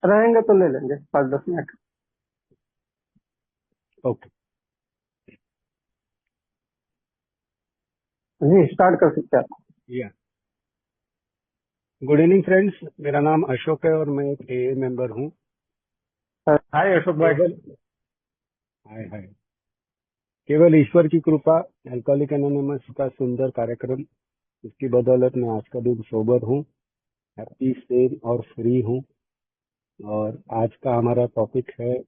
रहेंगे तो ले लेंगे 5-10 मिनट। ओके। जी स्टार्ट कर सकते हैं आप। या गुड इवनिंग फ्रेंड्स, मेरा नाम अशोक है और मैं एक एए मेंबर हूँ। हाय अशोक भाई। केवल हाय हाय केवल ईश्वर की कृपा, अल्कोहलिक एनोनिमस का सुंदर कार्यक्रम, इसकी बदौलत मैं आज का दिन सोबर हूँ, हैप्पी सेन और फ्री हूँ। और आज का हमारा टॉपिक है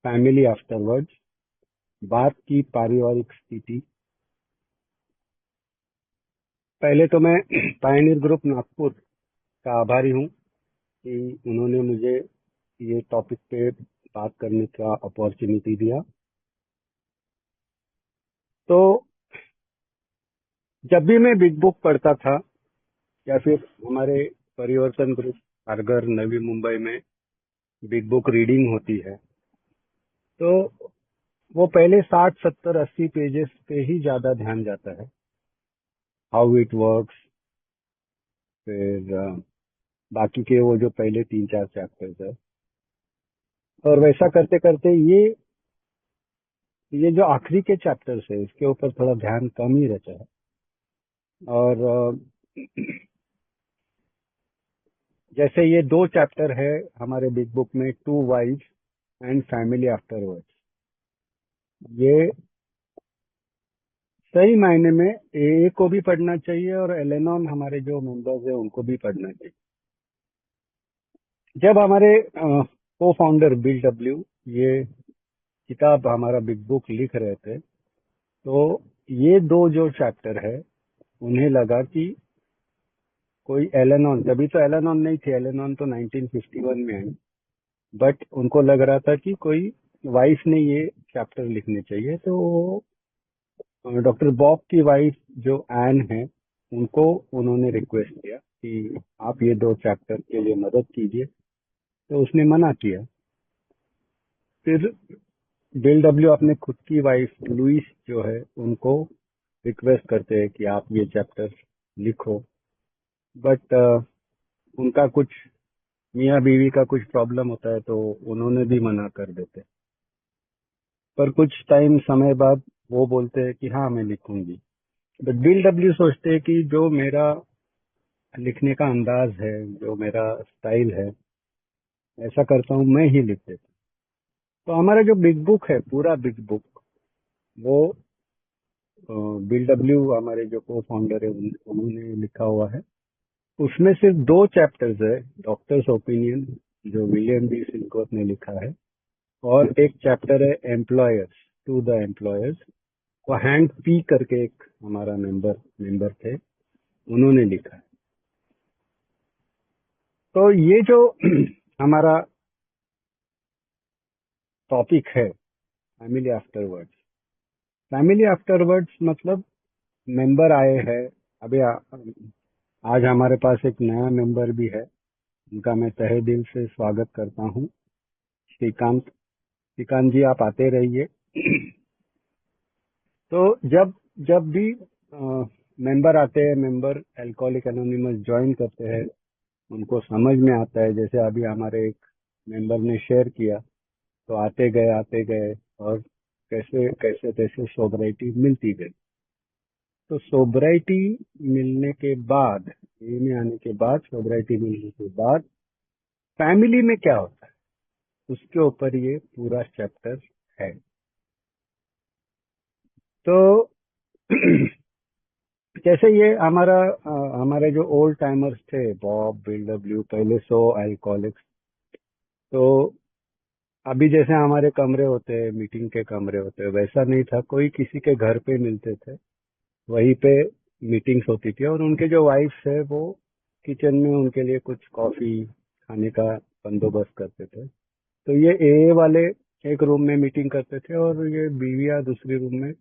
फैमिली आफ्टरवर्ड्स, बात की पारिवारिक स्थिति। पहले तो मैं पायनियर ग्रुप नागपुर का आभारी हूँ कि उन्होंने मुझे ये टॉपिक पे बात करने का अपॉर्चुनिटी दिया। तो जब भी मैं बिग बुक पढ़ता था या फिर हमारे परिवर्तन ग्रुप हरघर नवी मुंबई में बिग बुक रीडिंग होती है, तो वो पहले 60, 70, 80 पेजेस पे ही ज्यादा ध्यान जाता है, हाउ इट वर्क्स। फिर बाकी के वो जो पहले 3-4 चैप्टर्स है, और वैसा करते करते ये जो आखिरी के चैप्टर्स है इसके ऊपर थोड़ा ध्यान कम ही रहता है। और जैसे ये 2 चैप्टर है हमारे बिग बुक में, to wives and family afterwards, ये सही मायने में ए को भी पढ़ना चाहिए और एलेनॉन हमारे जो मेंबर्स है उनको भी पढ़ना चाहिए। जब हमारे को फाउंडर बिल डब्ल्यू ये किताब हमारा बिग बुक लिख रहे थे, तो ये 2 जो चैप्टर है उन्हें लगा कि कोई एलेनॉन, तभी तो एलेनॉन नहीं थी, एलेनॉन तो 1951 में आई, बट उनको लग रहा था कि कोई वाइफ ने ये चैप्टर लिखने चाहिए। तो डॉक्टर बॉब की वाइफ जो एन है, उनको उन्होंने रिक्वेस्ट किया कि आप ये 2 चैप्टर के लिए मदद कीजिए, तो उसने मना किया। फिर बिल डब्ल्यू अपने खुद की वाइफ लुइस जो है उनको रिक्वेस्ट करते हैं कि आप ये चैप्टर लिखो, बट उनका कुछ मियाँ बीवी का कुछ प्रॉब्लम होता है तो उन्होंने भी मना कर देते। पर कुछ टाइम समय बाद वो बोलते हैं कि हाँ मैं लिखूंगी। बट बिल डब्ल्यू सोचते हैं कि जो मेरा लिखने का अंदाज है, जो मेरा स्टाइल है, ऐसा करता हूँ मैं ही लिख देता हूँ। तो हमारा जो बिग बुक है, पूरा बिग बुक, वो बिल डब्ल्यू हमारे जो को फाउंडर है उन्होंने लिखा हुआ है। उसमें सिर्फ 2 चैप्टर्स है, डॉक्टर्स ओपिनियन जो विलियम बी सिलकोट ने लिखा है, और एक चैप्टर है एम्प्लॉयर्स, टू द एम्प्लॉयर्स, वो हैंक पी करके एक हमारा मेंबर थे, उन्होंने लिखा है। तो ये जो हमारा टॉपिक है फैमिली आफ्टरवर्ड्स, फैमिली आफ्टरवर्ड्स मतलब मेंबर आए हैं। अभी आज हमारे पास एक नया मेंबर भी है, उनका मैं तहे दिल से स्वागत करता हूँ, श्रीकांत। श्रीकांत जी आप आते रहिए। तो जब जब भी मेंबर आते हैं, मेंबर अल्कोहलिक एनोनिमस ज्वाइन करते हैं, उनको समझ में आता है, जैसे अभी हमारे एक मेंबर ने शेयर किया, तो आते गए और कैसे कैसे कैसे सोबराइटी मिलती गई। तो सोबराइटी मिलने के बाद, ये में आने के बाद, सोबराइटी मिलने के बाद फैमिली में क्या होता है, उसके ऊपर ये पूरा चैप्टर है। तो जैसे ये हमारे जो ओल्ड टाइमर्स थे, बॉब, बिल डब्ल्यू, पहले 100 अल्कोहलिक्स, तो अभी जैसे हमारे कमरे होते हैं, मीटिंग के कमरे होते हैं, वैसा नहीं था, कोई किसी के घर पे मिलते थे, वहीं पे मीटिंग्स होती थी, और उनके जो वाइफ्स है वो किचन में उनके लिए कुछ कॉफी खाने का बंदोबस्त करते थे। तो ये ए वाले एक रूम में मीटिंग करते थे और ये बीवियां दूसरी रूम में।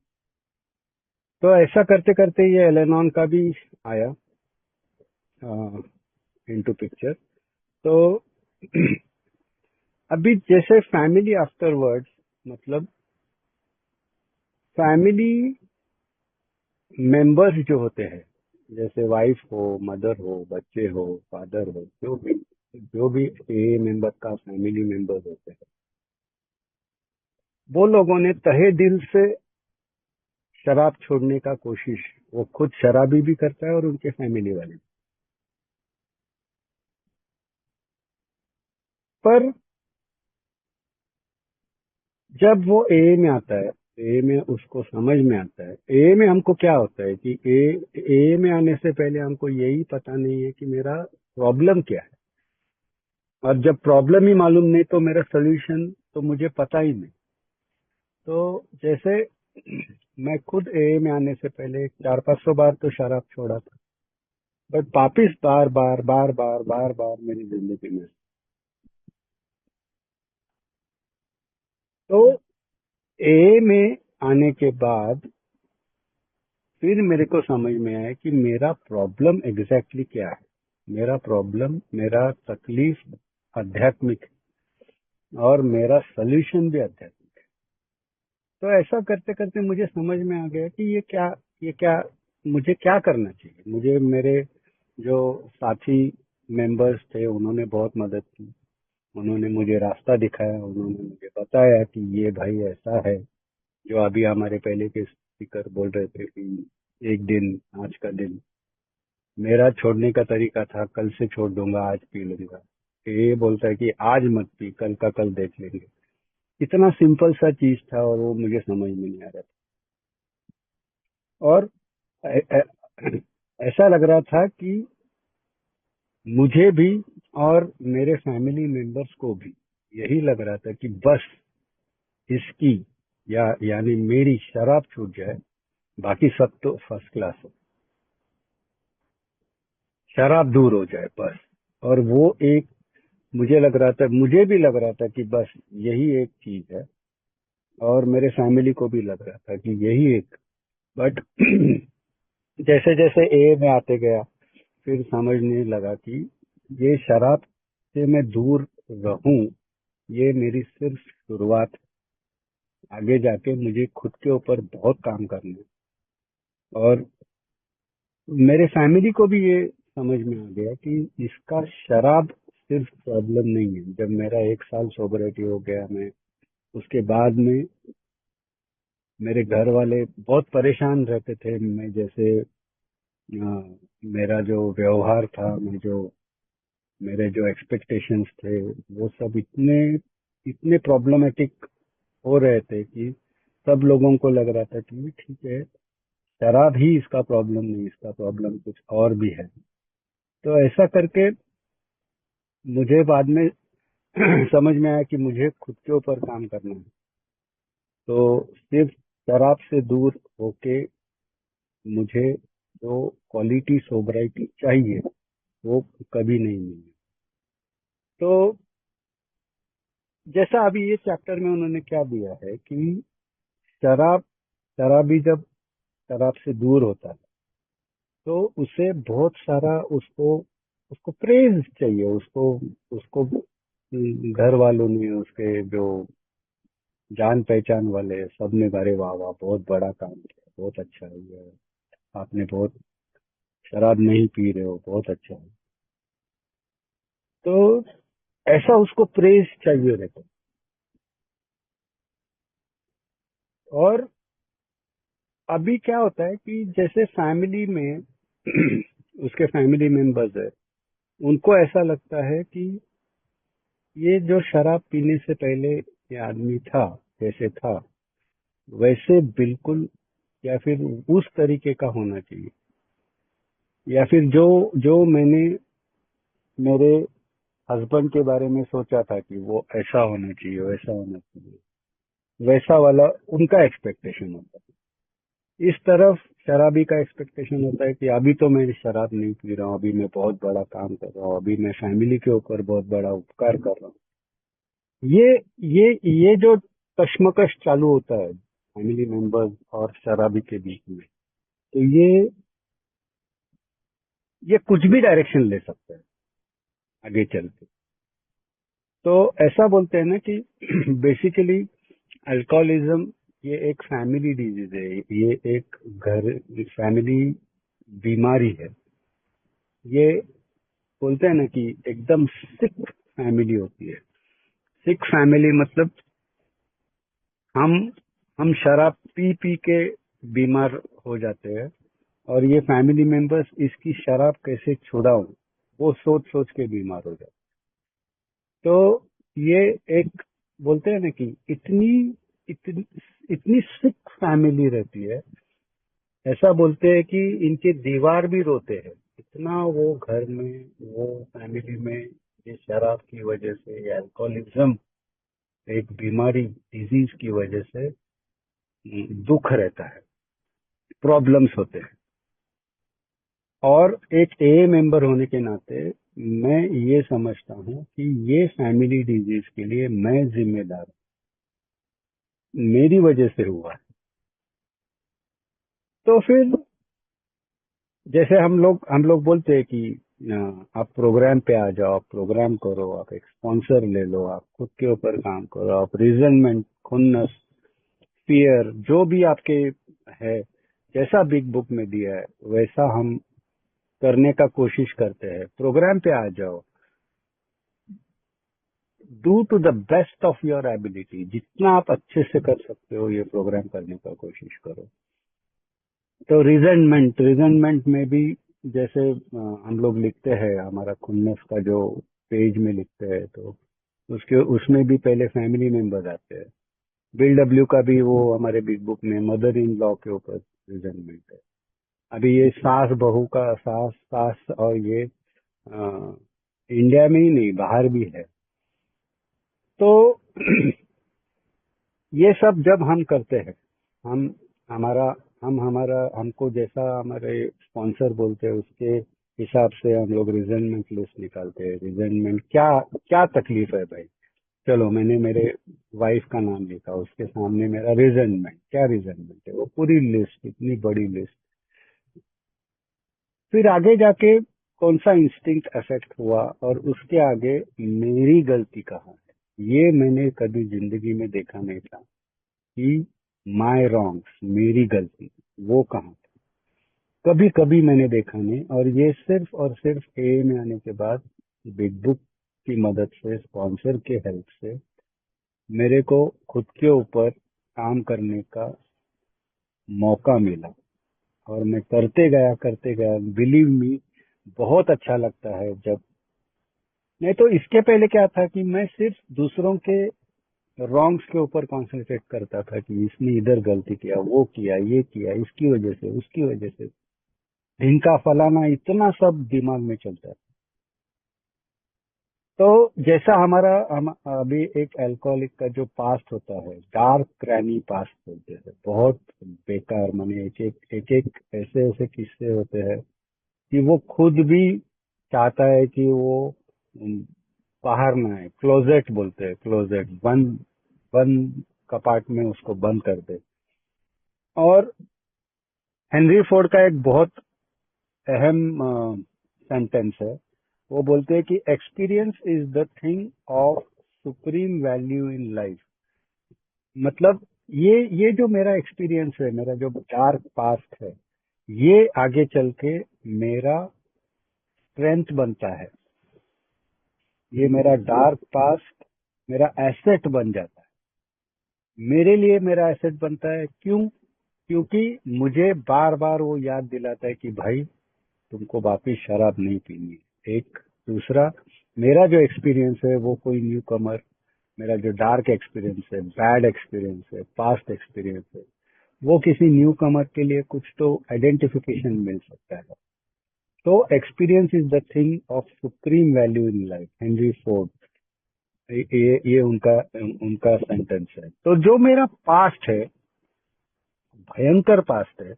तो ऐसा करते करते ये एलेनॉन का भी आया इनटू पिक्चर। तो अभी जैसे फैमिली आफ्टरवर्ड्स मतलब फैमिली मेंबर्स जो होते हैं, जैसे वाइफ हो, मदर हो, बच्चे हो, फादर हो, जो भी, जो भी ए मेंबर का फैमिली मेंबर्स होते हैं, वो लोगों ने तहे दिल से शराब छोड़ने का कोशिश, वो खुद शराबी भी करता है और उनके फैमिली वाले भी। पर जब वो ए में आता है, ए में उसको समझ में आता है, ए में हमको क्या होता है कि ए में आने से पहले हमको यही पता नहीं है कि मेरा प्रॉब्लम क्या है। और जब प्रॉब्लम ही मालूम नहीं तो मेरा सोल्यूशन तो मुझे पता ही नहीं। तो जैसे मैं खुद ए में आने से पहले 400-500 बार तो शराब छोड़ा था, बट वापिस बार बार बार बार बार बार मेरी जिंदगी में। तो ए में आने के बाद फिर मेरे को समझ में आया कि मेरा प्रॉब्लम एग्जैक्टली क्या है। मेरा प्रॉब्लम, मेरा तकलीफ आध्यात्मिक है और मेरा सोल्यूशन भी आध्यात्मिक है। तो ऐसा करते करते मुझे समझ में आ गया कि ये क्या मुझे क्या करना चाहिए। मुझे मेरे जो साथी मेंबर्स थे उन्होंने बहुत मदद की, उन्होंने मुझे रास्ता दिखाया, उन्होंने मुझे बताया कि ये भाई ऐसा है। जो अभी हमारे पहले के स्पीकर बोल रहे थे कि एक दिन, आज का दिन, मेरा छोड़ने का तरीका था कल से छोड़ दूंगा, आज पी लूंगा। ये बोलता है कि आज मत पी, कल का कल देख लेंगे। इतना सिंपल सा चीज था और वो मुझे समझ में नहीं आ रहा था। और ऐ- ऐ- ऐसा लग रहा था कि मुझे भी और मेरे फैमिली मेंबर्स को भी यही लग रहा था कि बस इसकी यानी मेरी शराब छूट जाए, बाकी सब तो फर्स्ट क्लास हो, शराब दूर हो जाए बस। और वो एक, मुझे लग रहा था, मुझे भी लग रहा था कि बस यही एक चीज है, और मेरे फैमिली को भी लग रहा था कि यही एक। बट जैसे जैसे ए में आते गया, फिर समझने लगा कि ये शराब से मैं दूर रहूं, ये मेरी सिर्फ शुरुआत है। आगे जाके मुझे खुद के ऊपर बहुत काम करना है। और मेरे फैमिली को भी ये समझ में आ गया कि इसका शराब सिर्फ प्रॉब्लम नहीं है। जब मेरा 1 साल सोबरिटी हो गया, मैं उसके बाद में मेरे घर वाले बहुत परेशान रहते थे। मैं जैसे मेरा जो व्यवहार था, मेरे जो एक्सपेक्टेशंस थे, वो सब इतने इतने प्रॉब्लमेटिक हो रहे थे कि सब लोगों को लग रहा था कि ठीक है, शराब ही इसका प्रॉब्लम नहीं, इसका प्रॉब्लम कुछ और भी है। तो ऐसा करके मुझे बाद में समझ में आया कि मुझे खुद के ऊपर काम करना है। तो सिर्फ शराब से दूर होके मुझे जो क्वालिटी सोबराइटी चाहिए वो कभी नहीं मिली। तो जैसा अभी ये चैप्टर में उन्होंने क्या दिया है कि शराब शराबी जब शराब से दूर होता है तो उसे बहुत सारा, उसको उसको प्रेज चाहिए, उसको उसको घर वालों ने, उसके जो जान पहचान वाले सब ने, अरे वाह वाह बहुत बड़ा काम किया, बहुत अच्छा है ये, आपने बहुत, शराब नहीं पी रहे हो, बहुत अच्छा है। तो ऐसा उसको प्रेज चाहिए रहता है। और अभी क्या होता है कि जैसे फैमिली में उसके फैमिली मेंबर्स है, उनको ऐसा लगता है कि ये जो शराब पीने से पहले ये आदमी था, जैसे था वैसे बिल्कुल, या फिर उस तरीके का होना चाहिए, या फिर जो जो मैंने मेरे हस्बैंड के बारे में सोचा था कि वो ऐसा होना चाहिए, वैसा होना चाहिए, वैसा वाला उनका एक्सपेक्टेशन होता है। इस तरफ शराबी का एक्सपेक्टेशन होता है कि अभी तो मैं शराब नहीं पी रहा हूँ, अभी मैं बहुत बड़ा काम कर रहा हूँ, अभी मैं फैमिली के ऊपर बहुत बड़ा उपकार कर रहा हूँ। ये ये जो कश्मकश चालू होता है फैमिली मेंबर्स और शराबी के बीच में, तो ये कुछ भी डायरेक्शन ले सकता है आगे चल के। तो ऐसा बोलते हैं ना कि बेसिकली अल्कोहलिज्म ये एक फैमिली डिजीज है, ये एक घर फैमिली बीमारी है। ये बोलते हैं ना कि एकदम सिक फैमिली होती है। सिक फैमिली मतलब हम हम शराब पी पी के बीमार हो जाते हैं, और ये फैमिली मेंबर्स इसकी शराब कैसे छुड़ाऊं वो सोच सोच के बीमार हो जाते हैं। तो ये एक, बोलते हैं ना कि इतनी इतनी सिक फैमिली रहती है। ऐसा बोलते हैं कि इनके दीवार भी रोते हैं, इतना वो घर में, वो फैमिली में ये शराब की वजह से, ये अल्कोहलिज्म एक बीमारी, डिजीज की वजह से दुख रहता है, प्रॉब्लम्स होते हैं। और एक ए मेंबर होने के नाते मैं ये समझता हूँ कि ये फैमिली डिजीज के लिए मैं जिम्मेदार हूँ, मेरी वजह से हुआ है। तो फिर जैसे हम लोग बोलते हैं कि आप प्रोग्राम पे आ जाओ, आप प्रोग्राम करो, आप एक स्पॉन्सर ले लो, आप खुद के ऊपर काम करो, आप रिजनमेंट, खुन्नस, फियर, जो भी आपके है, जैसा बिग बुक में दिया है वैसा हम करने का कोशिश करते हैं। प्रोग्राम पे आ जाओ, do to the best of your ability, जितना आप अच्छे से कर सकते हो ये प्रोग्राम करने का कोशिश करो। तो रिजनमेंट में भी जैसे हम लोग लिखते हैं, हमारा खुन्नस का जो पेज में लिखते हैं, तो उसके उसमें भी पहले फैमिली मेंबर्स आते हैं। बिल डब्ल्यू का भी वो हमारे बिग बुक में मदर इन लॉ के ऊपर रिजनमेंट है। अभी ये सास बहू का, सास सास और ये इंडिया में ही नहीं बाहर भी है। तो ये सब जब हम करते हैं, हम हमारा हमारा हमको जैसा हमारे स्पॉन्सर बोलते हैं उसके हिसाब से हम लोग रिजनमेंट लिस्ट निकालते हैं। रिजनमेंट क्या, क्या तकलीफ है भाई, चलो मैंने मेरे वाइफ का नाम लिखा, उसके सामने मेरा रिजनमेंट, क्या रिजनमेंट है, वो पूरी लिस्ट, इतनी बड़ी लिस्ट। फिर आगे जाके कौन सा इंस्टिंक्ट अफेक्ट हुआ, और उसके आगे मेरी गलती कहाँ है, ये मैंने कभी जिंदगी में देखा नहीं था कि माय रॉन्ग्स, मेरी गलती वो कहाँ थी। कभी कभी मैंने देखा नहीं, और ये सिर्फ और सिर्फ ए में आने के बाद, बिग बुक की मदद से, स्पॉन्सर के हेल्प से मेरे को खुद के ऊपर काम करने का मौका मिला, और मैं करते गया, बिलीव मी, बहुत अच्छा लगता है जब। नहीं तो इसके पहले क्या था कि मैं सिर्फ दूसरों के रॉन्ग्स के ऊपर कॉन्सेंट्रेट करता था कि इसने इधर गलती किया, वो किया, ये किया, इसकी वजह से, उसकी वजह से, ढिंका फलाना, इतना सब दिमाग में चलता है। तो जैसा हमारा हम अभी एक अल्कोहलिक का जो पास्ट होता है, डार्क क्रैनी पास्ट बोलते हैं, बहुत बेकार, माने एक एक ऐसे ऐसे किस्से होते हैं कि वो खुद भी चाहता है कि वो उम, बाहर ना आए। क्लोजेट बोलते हैं, क्लोजेट, बंद बंद कपाट में उसको बंद कर दे। और हेनरी फोर्ड का एक बहुत अहम सेंटेंस है, वो बोलते हैं कि experience is the thing of supreme value in life. मतलब ये जो मेरा एक्सपीरियंस है, मेरा जो डार्क पास्ट है, ये आगे चल के मेरा स्ट्रेंथ बनता है। ये मेरा डार्क पास्ट मेरा एसेट बन जाता है, मेरे लिए मेरा एसेट बनता है। क्यों? क्योंकि मुझे बार बार वो याद दिलाता है कि भाई तुमको वापिस शराब नहीं पीनी है। एक, दूसरा, मेरा जो एक्सपीरियंस है वो कोई न्यू कमर, मेरा जो डार्क एक्सपीरियंस है, बैड एक्सपीरियंस है, पास्ट एक्सपीरियंस है, वो किसी न्यू कमर के लिए कुछ तो आइडेंटिफिकेशन मिल सकता है। तो experience is the thing of supreme value in life, Henry Ford, ये उनका उनका सेंटेंस है। तो जो मेरा पास्ट है, भयंकर पास्ट है,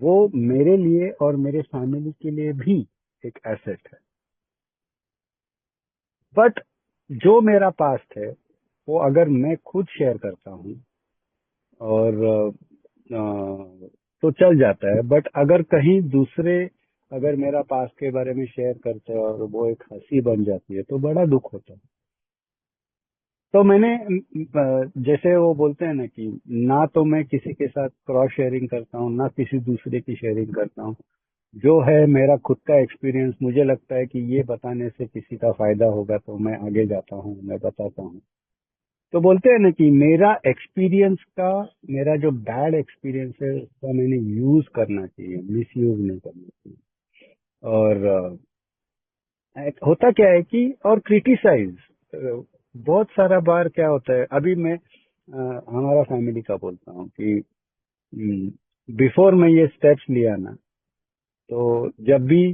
वो मेरे लिए और मेरे फैमिली के लिए भी एक एसेट है। बट जो मेरा पास्ट है वो अगर मैं खुद शेयर करता हूँ और तो चल जाता है। बट अगर कहीं दूसरे अगर मेरा पास्ट के बारे में शेयर करते हैं और वो एक हंसी बन जाती है तो बड़ा दुख होता है। तो मैंने जैसे वो बोलते हैं ना कि ना तो मैं किसी के साथ क्रॉस शेयरिंग करता हूँ, ना किसी दूसरे की शेयरिंग करता हूँ। जो है मेरा खुद का एक्सपीरियंस, मुझे लगता है कि ये बताने से किसी का फायदा होगा तो मैं आगे जाता हूँ, मैं बताता हूँ। तो बोलते हैं ना कि मेरा एक्सपीरियंस का, मेरा जो बैड एक्सपीरियंस है उसका मैंने यूज करना चाहिए, मिस यूज नहीं करना चाहिए। और होता क्या है कि, और क्रिटिसाइज, बहुत सारा बार क्या होता है, अभी मैं हमारा फैमिली का बोलता हूँ कि बिफोर मैं ये स्टेप्स लिया ना, तो जब भी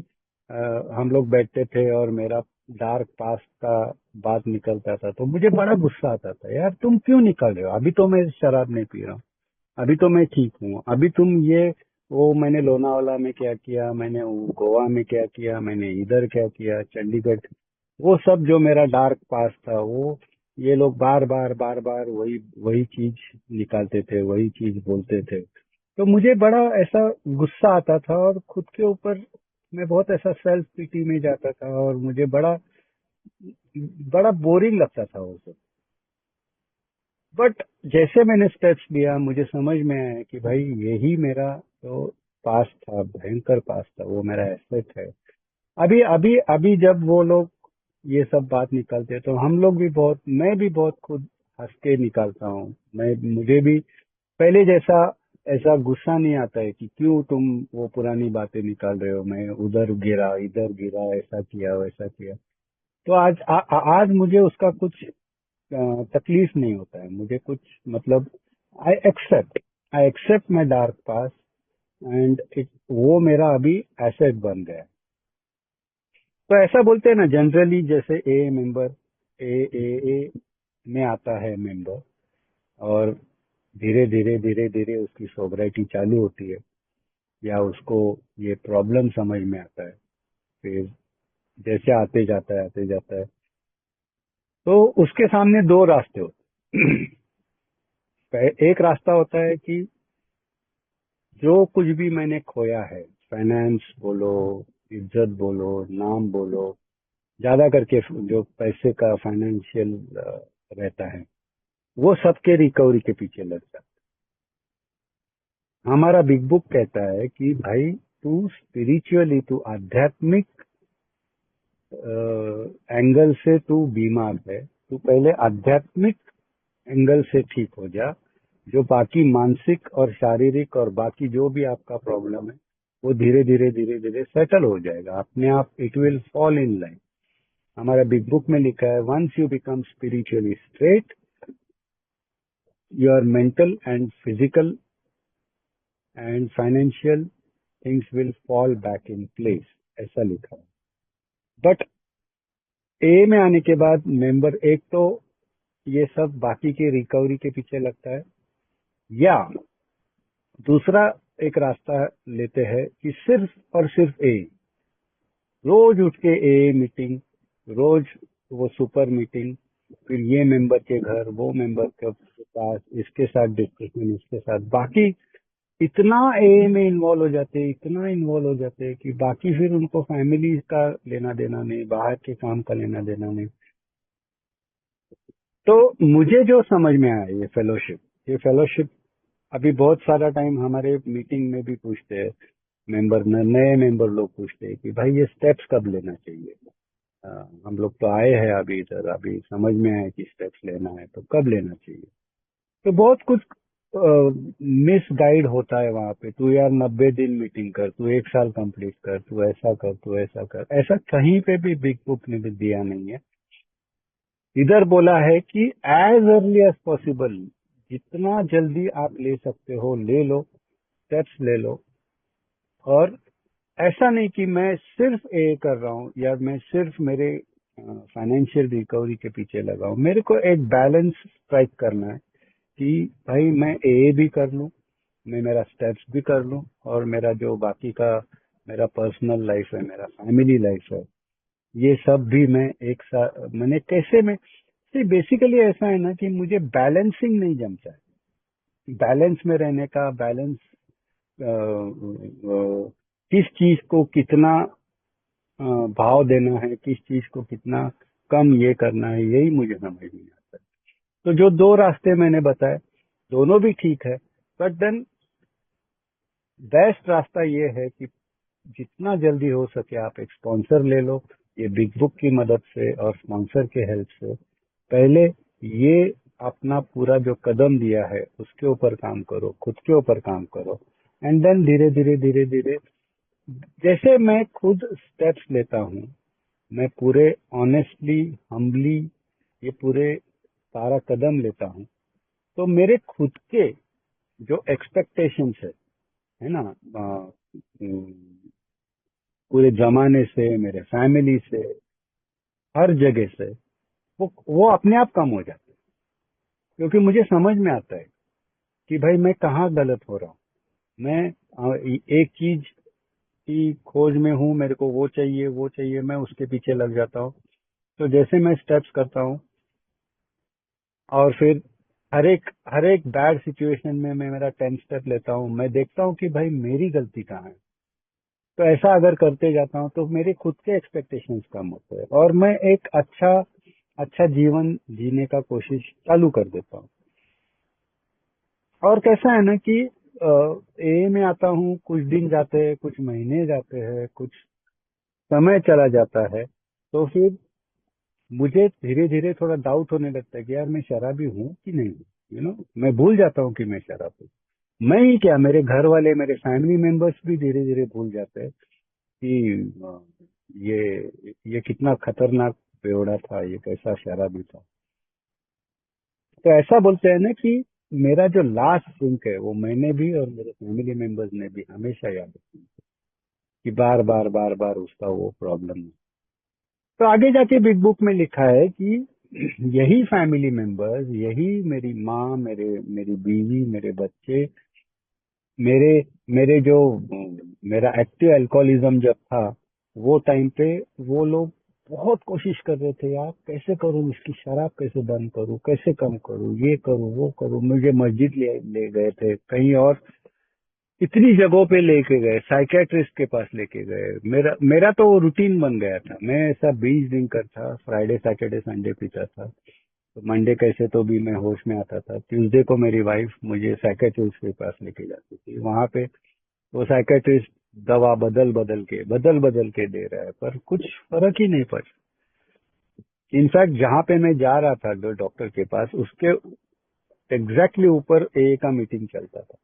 हम लोग बैठते थे और मेरा डार्क पास्ट का बात निकलता था तो मुझे बड़ा गुस्सा आता था, यार तुम क्यों निकाल रहे हो, अभी तो मैं शराब नहीं पी रहा हूँ, अभी तो मैं ठीक हूँ, अभी तुम ये, वो मैंने लोनावाला में क्या किया, मैंने वो गोवा में क्या किया, मैंने इधर क्या किया, चंडीगढ़, वो सब जो मेरा डार्क पास्ट था, वो ये लोग बार बार बार बार वही वही चीज निकालते थे, वही चीज बोलते थे। तो मुझे बड़ा ऐसा गुस्सा आता था और खुद के ऊपर मैं बहुत ऐसा सेल्फ पिटी में जाता था और मुझे बड़ा बड़ा बोरिंग लगता था वो सब। बट जैसे मैंने स्टेप्स लिया मुझे समझ में आया कि भाई यही मेरा जो पास्ट था, भयंकर पास्ट था, वो मेरा एसेट है। अभी अभी अभी जब वो लोग ये सब बात निकालते हैं तो हम लोग भी बहुत, मैं भी बहुत खुद हंस के निकालता हूँ। मैं, मुझे भी पहले जैसा ऐसा गुस्सा नहीं आता है कि क्यों तुम वो पुरानी बातें निकाल रहे हो, मैं उधर गिरा इधर गिरा, ऐसा किया वैसा किया। तो आज मुझे उसका कुछ तकलीफ नहीं होता है, मुझे कुछ मतलब, I accept I accept my dark past, and it, वो मेरा अभी एसेट बन गया है। तो ऐसा बोलते हैं ना जनरली, जैसे ए मेंबर, ए में आता है मेंबर, और धीरे धीरे धीरे धीरे उसकी सोबराइटी चालू होती है, या उसको ये प्रॉब्लम समझ में आता है, फिर जैसे आते जाता है, तो उसके सामने दो रास्ते होते हैं। एक रास्ता होता है कि जो कुछ भी मैंने खोया है, फाइनेंस बोलो, इज्जत बोलो, नाम बोलो, ज्यादा करके जो पैसे का फाइनेंशियल रहता है, वो सबके रिकवरी के पीछे लग जाता है। हमारा बिग बुक कहता है कि भाई तू स्पिरिचुअली, तू आध्यात्मिक एंगल से तू बीमार है, तू पहले आध्यात्मिक एंगल से ठीक हो जा, जो बाकी मानसिक और शारीरिक और बाकी जो भी आपका प्रॉब्लम है वो धीरे धीरे धीरे धीरे सेटल हो जाएगा अपने आप, it will fall in line. हमारा बिग बुक में लिखा है, once you become spiritually straight, your mental and physical and financial things will fall back in place, ऐसा लिखा है। बट ए में आने के बाद मेंबर एक तो ये सब बाकी के रिकवरी के पीछे लगता है, या दूसरा एक रास्ता लेते हैं कि सिर्फ और सिर्फ ए, रोज उठ के ए मीटिंग, रोज वो सुपर मीटिंग, फिर ये मेंबर के घर, वो मेंबर के पास, इसके साथ डिस्कशन, इसके साथ बाकी, इतना ए में इन्वॉल्व हो जाते हैं, इतना इन्वॉल्व हो जाते हैं कि बाकी फिर उनको फैमिली का लेना देना नहीं, बाहर के काम का लेना देना नहीं। तो मुझे जो समझ में आया, ये फेलोशिप अभी बहुत सारा टाइम हमारे मीटिंग में भी पूछते हैं मेंबर, नए मेंबर लोग पूछते हैं कि भाई ये स्टेप्स कब लेना चाहिए। हम लोग तो आए हैं अभी इधर, अभी समझ में आया कि स्टेप्स लेना है तो कब लेना चाहिए। तो बहुत कुछ मिस गाइड होता है वहां पे, तू यार 90 दिन मीटिंग कर, तू 1 साल कंप्लीट कर, तू ऐसा कर, तू ऐसा कर, ऐसा कहीं पे भी बिग बुक ने भी दिया नहीं है। इधर बोला है कि एज अर्ली एज पॉसिबल, जितना जल्दी आप ले सकते हो ले लो, स्टेप्स ले लो। और ऐसा नहीं कि मैं सिर्फ ए कर रहा हूँ या मैं सिर्फ मेरे फाइनेंशियल रिकवरी के पीछे लगा हूँ, मेरे को एक बैलेंस स्ट्राइक करना है कि भाई मैं ए भी कर लूँ, मैं मेरा स्टेप्स भी कर लूँ, और मेरा जो बाकी का मेरा पर्सनल लाइफ है, मेरा फैमिली लाइफ है, ये सब भी मैं एक साथ, मैंने कैसे में, बेसिकली ऐसा है ना कि मुझे बैलेंसिंग नहीं जमता है, बैलेंस में रहने का, बैलेंस किस चीज को कितना भाव देना है, किस चीज को कितना कम ये करना है, यही मुझे समझ नहीं आता। तो जो दो रास्ते मैंने बताए, दोनों भी ठीक है, बट देन बेस्ट रास्ता ये है कि जितना जल्दी हो सके आप एक स्पॉन्सर ले लो, ये बिग बुक की मदद से और स्पॉन्सर के हेल्प से। पहले ये अपना पूरा जो कदम दिया है उसके ऊपर काम करो, खुद के ऊपर काम करो, एंड देन धीरे धीरे धीरे धीरे जैसे मैं खुद स्टेप्स लेता हूँ, मैं पूरे ऑनेस्टली, हम्बली ये पूरे सारा कदम लेता हूँ, तो मेरे खुद के जो एक्सपेक्टेशंस है ना, पूरे जमाने से, मेरे फैमिली से, हर जगह से, वो अपने आप कम हो जाते हैं। क्योंकि मुझे समझ में आता है कि भाई मैं कहाँ गलत हो रहा हूँ। मैं एक चीज की खोज में हूँ, मेरे को वो चाहिए वो चाहिए, मैं उसके पीछे लग जाता हूँ। तो जैसे मैं स्टेप्स करता हूँ और फिर हर एक बैड सिचुएशन में मैं मेरा 10 स्टेप लेता हूँ, मैं देखता हूँ कि भाई मेरी गलती कहाँ है। तो ऐसा अगर करते जाता हूँ तो मेरे खुद के एक्सपेक्टेशंस कम होते हैं और मैं एक अच्छा अच्छा जीवन जीने का कोशिश चालू कर देता हूँ। और कैसा है ना कि ए में आता हूँ, कुछ दिन जाते हैं, कुछ महीने जाते हैं, कुछ समय चला जाता है, तो फिर मुझे धीरे धीरे थोड़ा डाउट होने लगता है कि यार मैं शराबी हूँ कि नहीं हूँ। मैं भूल जाता हूँ कि मैं शराबी हूँ। मैं ही क्या, मेरे घर वाले, मेरे फैमिली मेंबर्स भी धीरे धीरे भूल जाते हैं कि ये कितना खतरनाक बेवड़ा था, ये कैसा शराबी था। तो ऐसा बोलते हैं ना कि मेरा जो लास्ट ड्रिंक है वो मैंने भी और मेरे फैमिली मेंबर्स ने भी हमेशा याद रखी कि बार बार बार बार उसका वो प्रॉब्लम है। तो आगे जाके बिग बुक में लिखा है कि यही फैमिली मेंबर्स, यही मेरी माँ, मेरी बीवी, मेरे बच्चे, मेरे मेरे जो मेरा एक्टिव अल्कोहलिज्म जब था वो टाइम पे, वो लोग बहुत कोशिश कर रहे थे, यार कैसे करूं, इसकी शराब कैसे बंद करूं, कैसे कम करूं, ये करूं वो करूं। मुझे मस्जिद ले गए थे, कहीं और इतनी जगहों पे लेके गए, साइकेट्रिस्ट के पास लेके गए। मेरा मेरा तो वो रूटीन बन गया था, मैं ऐसा 20 दिन था, फ्राइडे सैटरडे संडे पीता था। तो मंडे कैसे तो भी मैं होश में आता था, ट्यूसडे को मेरी वाइफ मुझे साइकेट्रिस्ट के पास लेके जाती थी। वहां पे वो साइकेट्रिस्ट दवा बदल बदल के दे रहा है, पर कुछ फर्क ही नहीं पड़। इनफैक्ट जहां पे मैं जा रहा था जो डॉक्टर के पास, उसके एग्जैक्टली ऊपर ए का मीटिंग चलता था।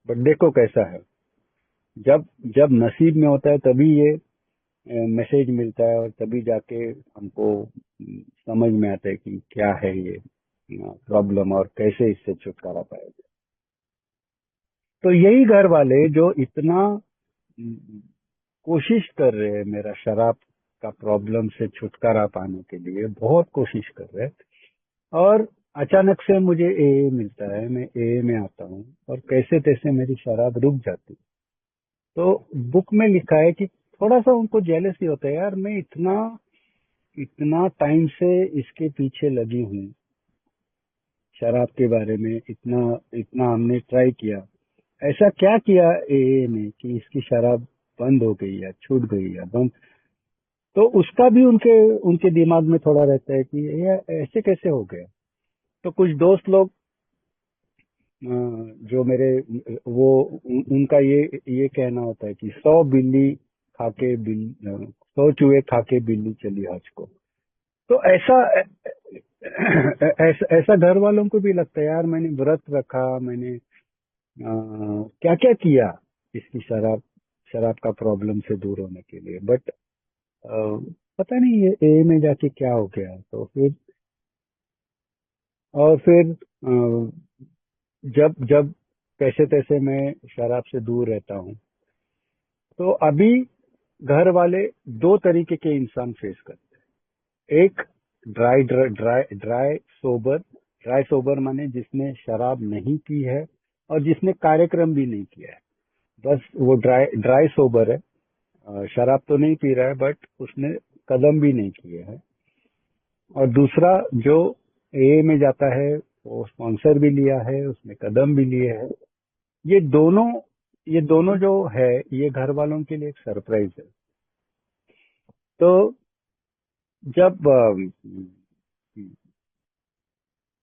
बट देखो कैसा है, जब जब नसीब में होता है तभी ये मैसेज मिलता है और तभी जाके हमको समझ में आता है कि क्या है ये प्रॉब्लम और कैसे इससे छुटकारा पाया जाए। तो यही घर वाले जो इतना कोशिश कर रहे हैं मेरा शराब का प्रॉब्लम से छुटकारा पाने के लिए, बहुत कोशिश कर रहे हैं। और अचानक से मुझे ए मिलता है, मैं ए में आता हूँ और कैसे तैसे मेरी शराब रुक जाती। तो बुक में लिखा है कि थोड़ा सा उनको जेलसी होता है, यार मैं इतना इतना टाइम से इसके पीछे लगी हूँ, शराब के बारे में इतना इतना हमने ट्राई किया, ऐसा क्या किया ए ने कि इसकी शराब बंद हो गई या छूट गई या बंद। तो उसका भी उनके उनके दिमाग में थोड़ा रहता है कि ये ऐसे कैसे हो गया। तो कुछ दोस्त लोग जो मेरे वो उनका ये कहना होता है कि 100 चूहे खा के बिल्ली चली हज को। तो ऐसा घर वालों को भी लगता है, यार मैंने व्रत रखा, मैंने क्या क्या किया इसकी शराब शराब का प्रॉब्लम से दूर होने के लिए, बट पता नहीं ये ए में जाके क्या हो गया। तो फिर और फिर जब जब कैसे तैसे मैं शराब से दूर रहता हूँ, तो अभी घर वाले दो तरीके के इंसान फेस करते हैं। एक dry dry dry dry sober. Dry sober माने जिसने शराब नहीं पी है और जिसने कार्यक्रम भी नहीं किया है, बस वो ड्राई ड्राई सोबर है। शराब तो नहीं पी रहा है बट उसने कदम भी नहीं किए है। और दूसरा जो ए में जाता है, वो स्पॉन्सर भी लिया है, उसने कदम भी लिए है। ये दोनों ये दोनों जो है, ये घर वालों के लिए एक सरप्राइज है। तो जब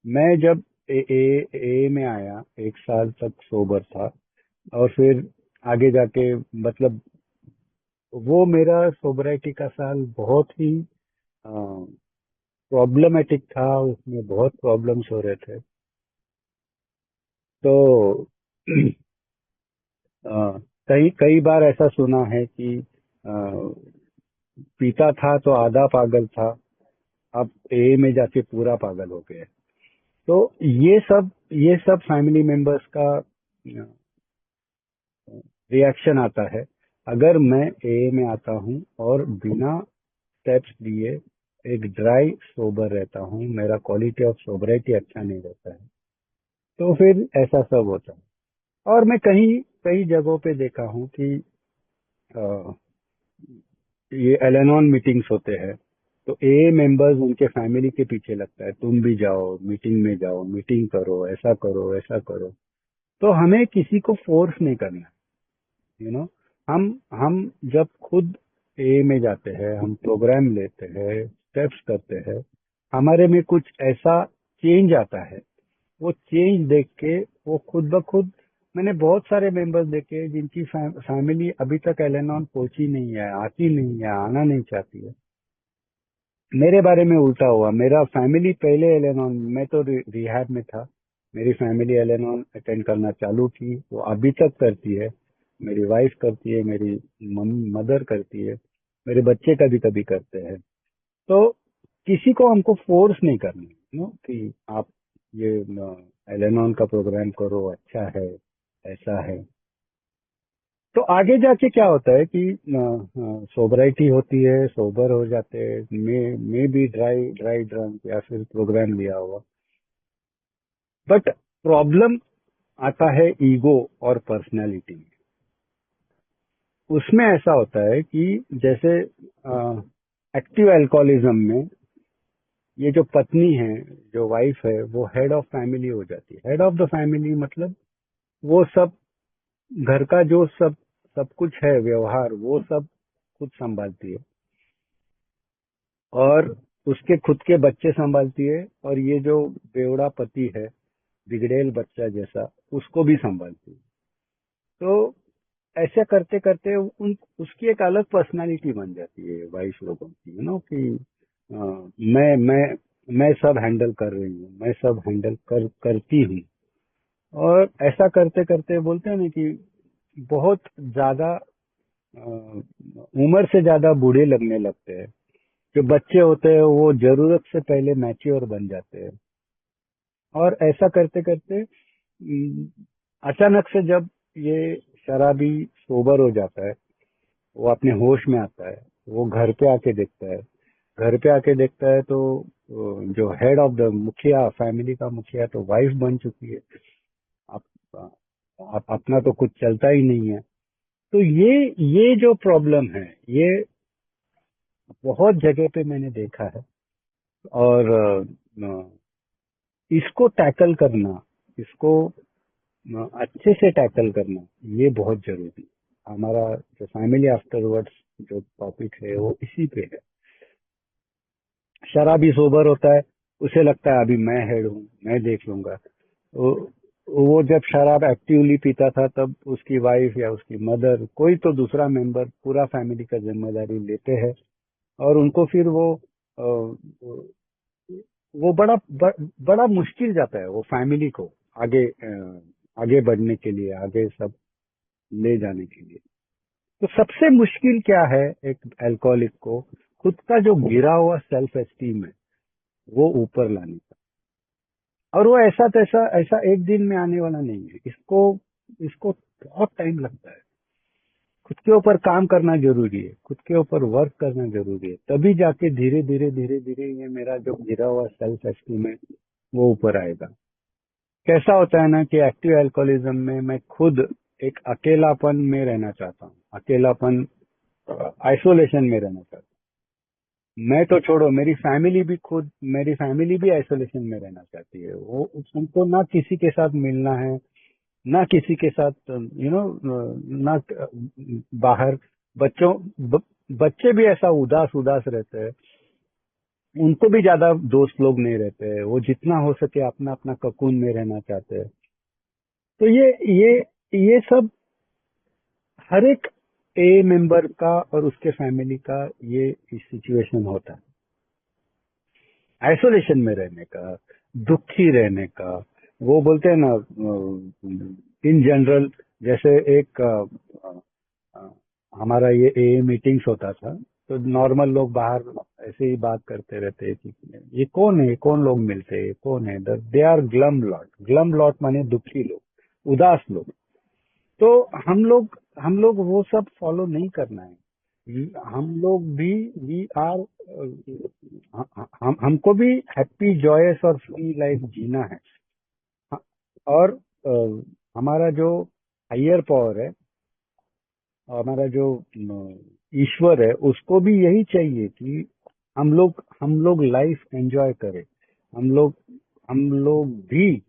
मैं ए में आया, 1 साल तक सोबर था और फिर आगे जाके मतलब वो मेरा सोबराइटी का साल बहुत ही प्रॉब्लमेटिक था, उसमें बहुत प्रॉब्लम्स हो रहे थे। तो अ, कई कई बार ऐसा सुना है कि पीता था तो आधा पागल था, अब ए में जाके पूरा पागल हो गया। तो ये सब फैमिली मेंबर्स का रिएक्शन आता है अगर मैं ए में आता हूँ और बिना स्टेप्स लिए एक ड्राई सोबर रहता हूँ, मेरा क्वालिटी ऑफ सोबरिटी अच्छा नहीं रहता है, तो फिर ऐसा सब होता है। और मैं कहीं कई जगहों पे देखा हूँ कि अ, ये एलेनॉन मीटिंग्स होते हैं, तो ए मेंबर्स उनके फैमिली के पीछे लगता है, तुम भी जाओ मीटिंग में, जाओ मीटिंग करो, ऐसा करो ऐसा करो। तो हमें किसी को फोर्स नहीं करना, यू नो। हम जब खुद ए में जाते हैं, हम प्रोग्राम लेते हैं, स्टेप्स करते हैं, हमारे में कुछ ऐसा चेंज आता है। वो चेंज देख के वो खुद ब खुद, मैंने बहुत सारे मेंबर्स देखे जिनकी फैमिली अभी तक एलेनॉन पहुंची नहीं है, आती नहीं है, आना नहीं चाहती है। मेरे बारे में उल्टा हुआ, मेरा फैमिली पहले एलेनॉन, मैं तो रिहैब में था, मेरी फैमिली एलेनॉन अटेंड करना चालू की, वो अभी तक करती है। मेरी वाइफ करती है, मेरी मदर करती है, मेरे बच्चे कभी कभी करते हैं। तो किसी को हमको फोर्स नहीं करना, कि आप ये एलेनॉन का प्रोग्राम करो, अच्छा है, ऐसा है। तो आगे जाके क्या होता है कि सोबराइटी होती है, सोबर हो जाते हैं, मे भी ड्राई ड्राई ड्रंक या फिर प्रोग्राम लिया हुआ। बट प्रॉब्लम आता है ईगो और पर्सनालिटी में। उसमें ऐसा होता है कि जैसे एक्टिव अल्कोहलिज्म में ये जो पत्नी है, जो वाइफ है, वो हेड ऑफ फैमिली हो जाती है। हेड ऑफ द फैमिली मतलब वो सब घर का जो सब सब कुछ है, व्यवहार, वो सब खुद संभालती है, और उसके खुद के बच्चे संभालती है, और ये जो बेवड़ा पति है, बिगड़ेल बच्चा जैसा, उसको भी संभालती है। तो ऐसे करते करते उसकी एक अलग पर्सनालिटी बन जाती है वाइफ लोगों की, कि मैं सब हैंडल कर रही हूँ, मैं सब हैंडल करती हूँ। और ऐसा करते करते बोलते हैं ना कि बहुत ज्यादा उम्र से ज्यादा बूढ़े लगने लगते हैं। जो बच्चे होते हैं वो जरूरत से पहले मैच्योर बन जाते हैं। और ऐसा करते करते अचानक से जब ये शराबी सोबर हो जाता है, वो अपने होश में आता है, वो घर पे आके देखता है। घर पे आके देखता है तो जो हेड ऑफ द मुखिया, फैमिली का मुखिया तो वाइफ बन चुकी है। आप, आप अपना तो कुछ चलता ही नहीं है। तो ये जो प्रॉब्लम है, ये बहुत जगह पे मैंने देखा है। और इसको टैकल करना, इसको अच्छे से टैकल करना, ये बहुत जरूरी है। हमारा जो फैमिली आफ्टरवर्ड्स जो टॉपिक है वो इसी पे है। शराबी सोबर होता है, उसे लगता है अभी मैं हेड हूँ, मैं देख लूंगा। वो वो जब शराब एक्टिवली पीता था तब उसकी वाइफ या उसकी मदर, कोई तो दूसरा मेंबर पूरा फैमिली का जिम्मेदारी लेते हैं, और उनको फिर वो बड़ा मुश्किल जाता है वो फैमिली को आगे बढ़ने के लिए, आगे सब ले जाने के लिए। तो सबसे मुश्किल क्या है एक अल्कोहलिक को? खुद का जो गिरा हुआ सेल्फ एस्टीम है, वो ऊपर लाने का। और वो ऐसा तैसा ऐसा एक दिन में आने वाला नहीं है। इसको इसको बहुत टाइम लगता है। खुद के ऊपर काम करना जरूरी है, खुद के ऊपर वर्क करना जरूरी है, तभी जाके धीरे धीरे धीरे धीरे ये मेरा जो गिरा हुआ सेल्फ एस्टीम है वो ऊपर आएगा। कैसा होता है ना कि एक्टिव अल्कोहलिज्म में मैं खुद एक अकेलापन में रहना चाहता हूँ, अकेलापन, आइसोलेशन में रहना चाहता हूँ। मैं तो छोड़ो, मेरी फैमिली भी आइसोलेशन में रहना चाहती है। वो उनको ना किसी के साथ मिलना है, ना किसी के साथ, ना बाहर। बच्चों ब, बच्चे भी ऐसा उदास उदास रहते हैं, उनको भी ज्यादा दोस्त लोग नहीं रहते हैं, वो जितना हो सके अपना अपना ककून में रहना चाहते हैं। तो ये सब हर एक ए मेंबर का और उसके फैमिली का ये सिचुएशन होता है, आइसोलेशन में रहने का, दुखी रहने का। वो बोलते हैं ना, इन जनरल, जैसे एक अ, हमारा ये ए मीटिंग्स होता था, तो नॉर्मल लोग बाहर ऐसे ही बात करते रहते हैं कि ये कौन है, ये कौन लोग मिलते हैं, ये कौन है। They are glum lot. Glum lot माने दुखी लोग, उदास लोग। तो हम लोग वो सब फॉलो नहीं करना है। हम लोग भी, वी आर, हमको भी हैप्पी जॉयस और फ्री लाइफ जीना है। और हमारा जो हायर पावर है, हमारा जो ईश्वर है, उसको भी यही चाहिए कि हम लोग लाइफ एंजॉय करें। हम लोग हम लोग भी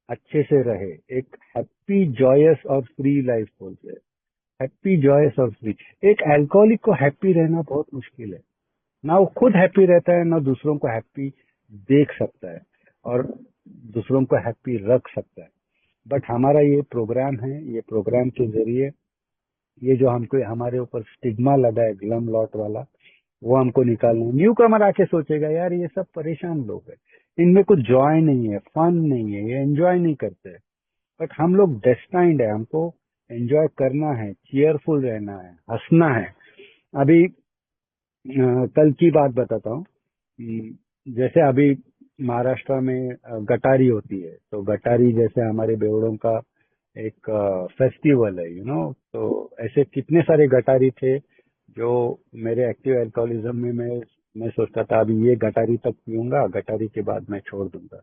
अच्छे से रहे, एक हैप्पी जॉयस और फ्री लाइफ बोलते हैं। हैप्पी जॉयस और फ्री। एक अल्कोहलिक को हैप्पी रहना बहुत मुश्किल है। ना वो खुद हैप्पी रहता है, ना दूसरों को हैप्पी देख सकता है और दूसरों को हैप्पी रख सकता है। बट हमारा ये प्रोग्राम है, ये प्रोग्राम के जरिए ये जो हमको हमारे ऊपर स्टिग्मा लगा है ग्लम लॉट वाला, वो हमको निकालना है। न्यू कमर आके सोचेगा यार ये सब परेशान लोग हैं, इनमें कुछ जॉय नहीं है, फन नहीं है, ये एंजॉय नहीं करते हैं। बट हम लोग डेस्टाइंड है, हमको एंजॉय करना है, चीयरफुल रहना है, हंसना है। अभी कल की बात बताता हूँ। जैसे अभी महाराष्ट्र में गटारी होती है, तो गटारी जैसे हमारे बेवड़ों का एक फेस्टिवल है, तो ऐसे कितने सारे गटारी थे जो मेरे एक्टिव अल्कोहलिज्म में मैं सोचता था अभी ये गटारी तक पीऊंगा, गटारी के बाद मैं छोड़ दूंगा।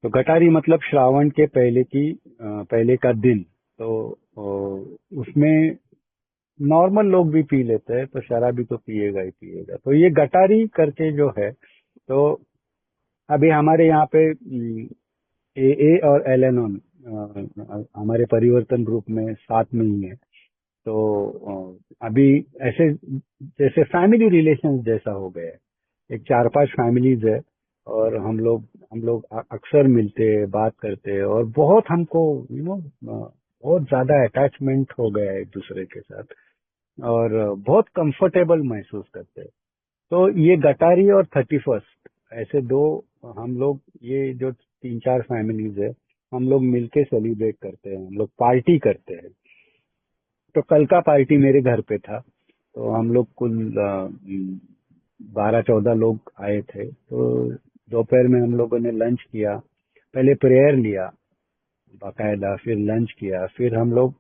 तो गटारी मतलब श्रावण के पहले का दिन। तो उसमें नॉर्मल लोग भी पी लेते हैं, तो शराबी तो पिएगा ही पिएगा। तो ये गटारी करके जो है, तो अभी हमारे यहाँ पे ए और एल एन ऑन हमारे परिवर्तन ग्रुप में साथ में ही है। तो अभी ऐसे जैसे फैमिली रिलेशन जैसा हो गया है। एक 4-5 फैमिलीज है, और हम लोग अक्सर मिलते हैं, बात करते हैं, और बहुत हमको बहुत ज्यादा अटैचमेंट हो गया है एक दूसरे के साथ, और बहुत कंफर्टेबल महसूस करते हैं। तो ये गटारी और 31st, ऐसे दो, हम लोग ये जो 3-4 फैमिलीज है, हम लोग मिलके सेलिब्रेट करते हैं, हम लोग पार्टी करते हैं। तो कल का पार्टी मेरे घर पे था, तो हम लोग कुल 12-14 लोग आए थे। तो दोपहर में हम लोगों ने लंच किया, पहले प्रेयर लिया बाकायदा, फिर लंच किया, फिर हम लोग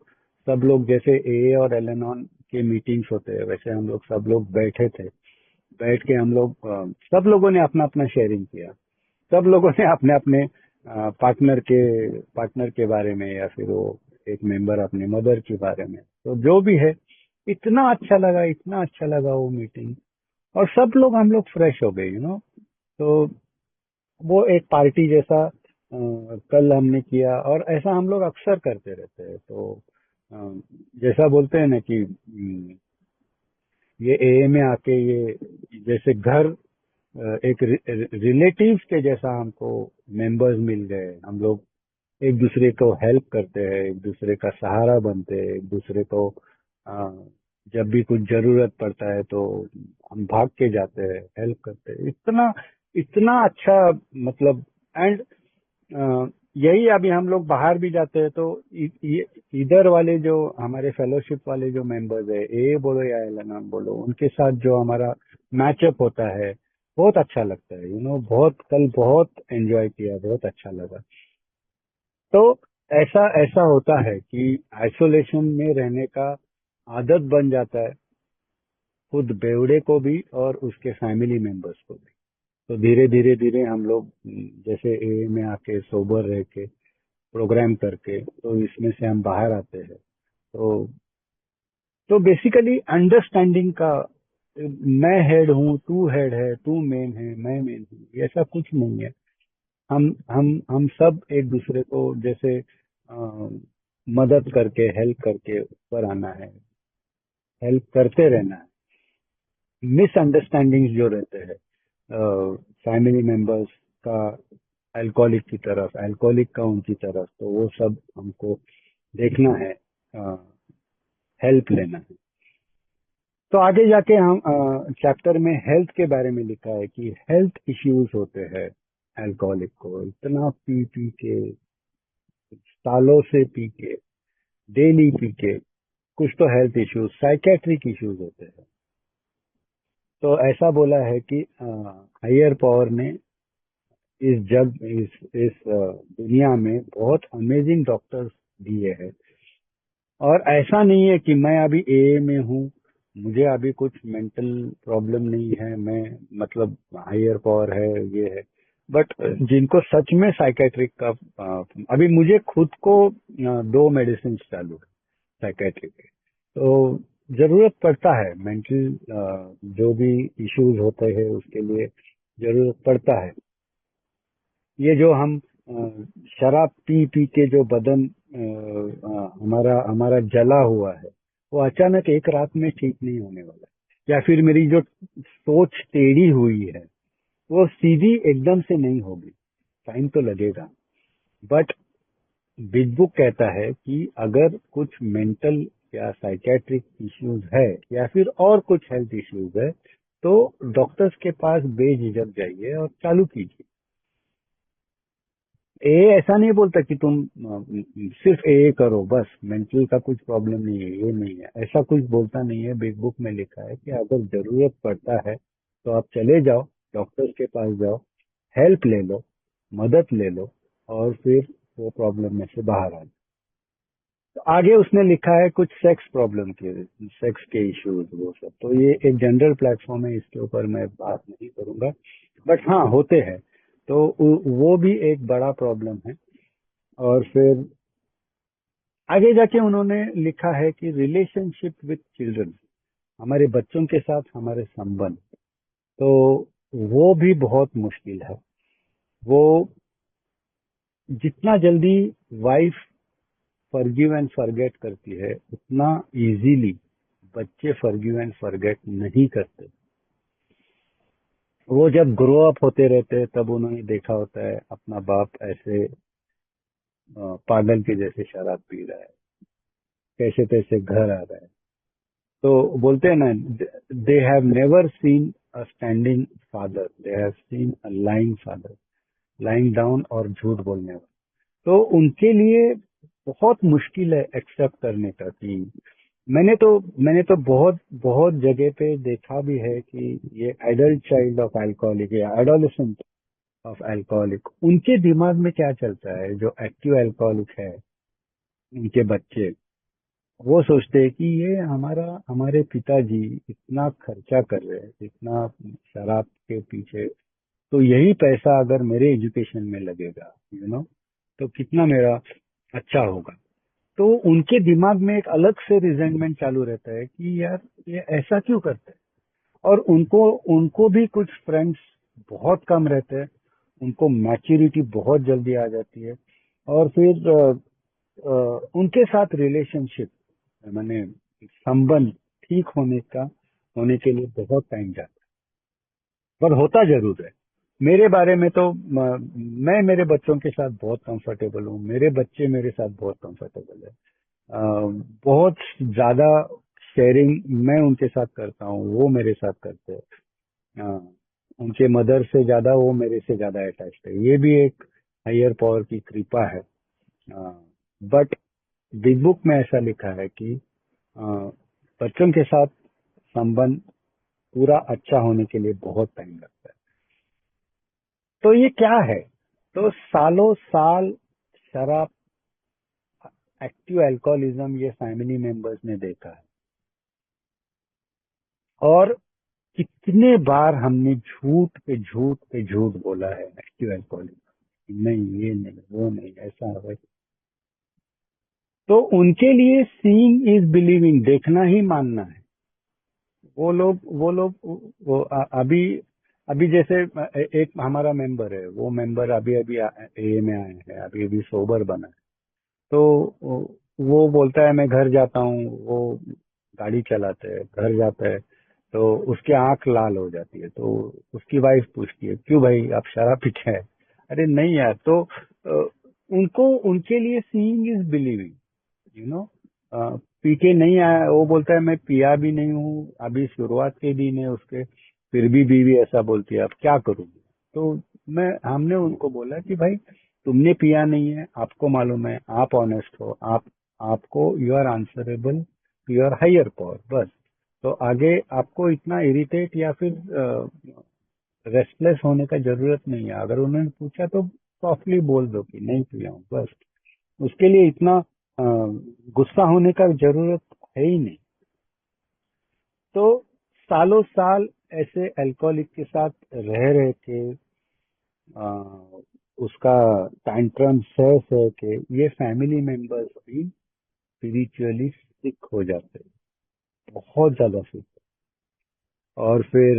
सब लोग जैसे ए और एल एन ऑन के मीटिंग्स होते हैं वैसे हम लोग सब लोग बैठे थे। बैठ के हम लोग सब लोगों ने अपना अपना शेयरिंग किया। सब लोगों ने अपने अपने पार्टनर के बारे में, या फिर वो एक मेंबर अपने मदर के बारे में, तो जो भी है, इतना अच्छा लगा, इतना अच्छा लगा वो मीटिंग। और सब लोग हम लोग फ्रेश हो गए, तो वो एक पार्टी जैसा कल हमने किया, और ऐसा हम लोग अक्सर करते रहते हैं। तो अ, जैसा बोलते हैं ना कि ये ए में आके ये जैसे घर, एक रिलेटिव्स के जैसा हमको मेंबर्स मिल गए। हम लोग एक दूसरे को हेल्प करते हैं, एक दूसरे का सहारा बनते हैं, एक दूसरे को अ, जब भी कुछ जरूरत पड़ता है तो हम भाग के जाते हैं, हेल्प करते हैं। इतना इतना अच्छा, मतलब। एंड यही अभी हम लोग बाहर भी जाते हैं, तो इधर वाले जो हमारे फेलोशिप वाले जो मेंबर्स है, ए बोलो या एल बोलो, उनके साथ जो हमारा मैचअप होता है, बहुत अच्छा लगता है। बहुत कल बहुत एंजॉय किया, बहुत अच्छा लगा। तो ऐसा ऐसा होता है कि आइसोलेशन में रहने का आदत बन जाता है, खुद बेवड़े को भी और उसके फैमिली मेंबर्स को भी। तो धीरे धीरे धीरे हम लोग जैसे ए में आके सोबर रह के प्रोग्राम करके, तो इसमें से हम बाहर आते हैं। तो बेसिकली अंडरस्टैंडिंग का, मैं हेड हूँ, तू हेड है, तू मेन है, मैं मेन हूँ, ऐसा कुछ नहीं है। हम सब एक दूसरे को जैसे मदद करके, हेल्प करके ऊपर आना है, हेल्प करते रहना है। मिसअंडरस्टैंडिंग्स जो रहते हैं फैमिली मेंबर्स का अल्कोहलिक की तरफ, अल्कोहलिक का उनकी तरफ, तो वो सब हमको देखना है, हेल्प लेना है। तो आगे जाके हम चैप्टर में हेल्थ के बारे में लिखा है कि हेल्थ इश्यूज होते हैं। अल्कोहलिक को इतना पी पी के, सालों से पी के, डेली पी के, कुछ तो हेल्थ इश्यूज, साइकेट्रिक इश्यूज होते हैं। तो ऐसा बोला है कि हायर पावर ने इस दुनिया में बहुत अमेजिंग डॉक्टर्स दिए हैं। और ऐसा नहीं है कि मैं अभी एए में हूँ, मुझे अभी कुछ मेंटल प्रॉब्लम नहीं है, मैं मतलब हायर पावर है ये है। बट जिनको सच में साइकेट्रिक का अभी मुझे खुद को 2 मेडिसिन चालू है साइकेट्रिक के। तो जरूरत पड़ता है मेंटल जो भी इश्यूज होते हैं उसके लिए जरूरत पड़ता है। ये जो हम शराब पी पी के जो बदन हमारा हमारा जला हुआ है, वो अचानक एक रात में ठीक नहीं होने वाला है। या फिर मेरी जो सोच टेढ़ी हुई है वो सीधी एकदम से नहीं होगी, टाइम तो लगेगा। बट बिग बुक कहता है कि अगर कुछ मेंटल या साइकेट्रिक इश्यूज है या फिर और कुछ हेल्थ इश्यूज है तो डॉक्टर्स के पास बेझिझक जाइए और चालू कीजिए। ए ऐसा नहीं बोलता कि तुम सिर्फ ए करो बस, मेंटल का कुछ प्रॉब्लम नहीं है, ये नहीं है, ऐसा कुछ बोलता नहीं है। बिग बुक में लिखा है कि अगर जरूरत पड़ता है तो आप चले जाओ, डॉक्टर्स के पास जाओ, हेल्प ले लो, मदद ले लो, और फिर वो प्रॉब्लम में से बाहर आ जाओ। तो आगे उसने लिखा है कुछ सेक्स प्रॉब्लम के, सेक्स के इश्यूज वो सब। तो ये एक जनरल प्लेटफॉर्म है, इसके ऊपर मैं बात नहीं करूंगा, बट हाँ होते हैं। तो वो भी एक बड़ा प्रॉब्लम है। और फिर आगे जाके उन्होंने लिखा है कि रिलेशनशिप विथ चिल्ड्रन, हमारे बच्चों के साथ हमारे संबंध, तो वो भी बहुत मुश्किल है। वो जितना जल्दी वाइफ फॉरगिव एंड फॉरगेट करती है उतना इजीली बच्चे फॉरगिव एंड फॉरगेट नहीं करते। वो जब ग्रो अप होते रहते हैं तब उन्होंने देखा होता है अपना बाप ऐसे पागल के जैसे शराब पी रहा है, कैसे तैसे घर आ रहा है। तो बोलते हैं ना, they have never seen a standing father, they have seen a lying father, lying down और झूठ बोलने वाला। तो उनके लिए बहुत मुश्किल है एक्सेप्ट करने का कि मैंने तो बहुत बहुत जगह पे देखा भी है कि ये एडल्ट चाइल्ड ऑफ अल्कोहलिक या एडोलेसेंट ऑफ अल्कोहलिक, उनके दिमाग में क्या चलता है, जो एक्टिव अल्कोहलिक है उनके बच्चे, वो सोचते हैं कि ये हमारे पिताजी इतना खर्चा कर रहे हैं, इतना शराब के पीछे, तो यही पैसा अगर मेरे एजुकेशन में लगेगा तो कितना मेरा अच्छा होगा। तो उनके दिमाग में एक अलग से रिजेंटमेंट चालू रहता है कि यार ये ऐसा क्यों करते हैं। और उनको उनको भी कुछ फ्रेंड्स बहुत कम रहते हैं, उनको मैच्योरिटी बहुत जल्दी आ जाती है, और फिर उनके साथ रिलेशनशिप माने संबंध ठीक होने के लिए बहुत टाइम जाता है। पर होता जरूर है। मेरे बारे में तो मैं मेरे बच्चों के साथ बहुत कंफर्टेबल हूँ, मेरे बच्चे मेरे साथ बहुत कंफर्टेबल है। बहुत ज्यादा शेयरिंग मैं उनके साथ करता हूँ, वो मेरे साथ करते हैं। उनके मदर से ज्यादा वो मेरे से ज्यादा अटैच्ड है। ये भी एक हायर पावर की कृपा है। बट बिग बुक में ऐसा लिखा है कि अ, बच्चों के साथ संबंध पूरा अच्छा होने के लिए बहुत टाइम लगता है। तो ये क्या है? तो सालों साल शराब, एक्टिव अल्कोहलिज्म, ये फैमिली मेंबर्स ने देखा है। और कितने बार हमने झूठ पे झूठ पे झूठ बोला है एक्टिव अल्कोहलिज्म, नहीं ये नहीं वो नहीं ऐसा है वैसा। तो उनके लिए सीइंग इज बिलीविंग, देखना ही मानना है। वो लोग वो अभी अभी जैसे एक हमारा मेंबर है, वो मेंबर अभी अभी ए में आए हैं, अभी अभी सोबर बना है। तो वो बोलता है मैं घर जाता हूँ, वो गाड़ी चलाते हैं, घर जाता है तो उसकी आंख लाल हो जाती है। तो उसकी वाइफ पूछती है क्यों भाई आप शराब पीते हैं? अरे नहीं यार। तो उनको उनके लिए seeing is believing, you know P के नहीं आया, वो बोलता है मैं पिया भी नहीं हूँ, अभी शुरुआत के दिन है उसके, फिर भी बीवी ऐसा बोलती है, अब क्या करूँ। तो हमने उनको बोला कि भाई तुमने पिया नहीं है, आपको मालूम है, आप ऑनेस्ट हो, आपको you are answerable to your higher power, बस। तो आगे आपको इतना इरिटेट या फिर रेस्टलेस होने का जरूरत नहीं है। अगर उन्होंने पूछा तो सॉफ्टली बोल दो कि नहीं पिया हूँ, बस। उसके लिए इतना गुस्सा होने का जरूरत है ही नहीं। तो सालों साल ऐसे अल्कोहलिक के साथ रह रहे के अ, उसका टैंट्रम सह सह के ये फैमिली मेंबर्स भी स्पिरिचुअली सिक हो जाते हैं, बहुत ज्यादा सिक। और फिर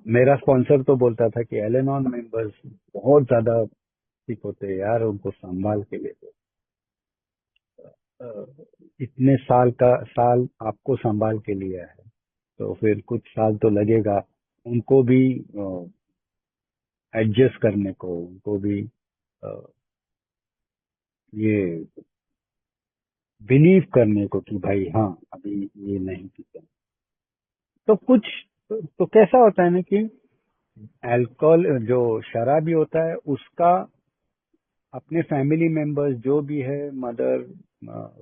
मेरा स्पॉन्सर तो बोलता था कि एल एन ऑन मेंबर्स बहुत ज्यादा सिक होते हैं यार, उनको संभाल के लिए। अ, इतने साल आपको संभाल के लिया है, तो फिर कुछ साल तो लगेगा उनको भी एडजस्ट करने को, उनको भी अ, ये बिलीव करने को कि भाई हाँ अभी ये नहीं पीते। तो कुछ तो कैसा होता है ना कि अल्कोहल जो शराबी होता है उसका अपने फैमिली मेंबर्स जो भी है, मदर,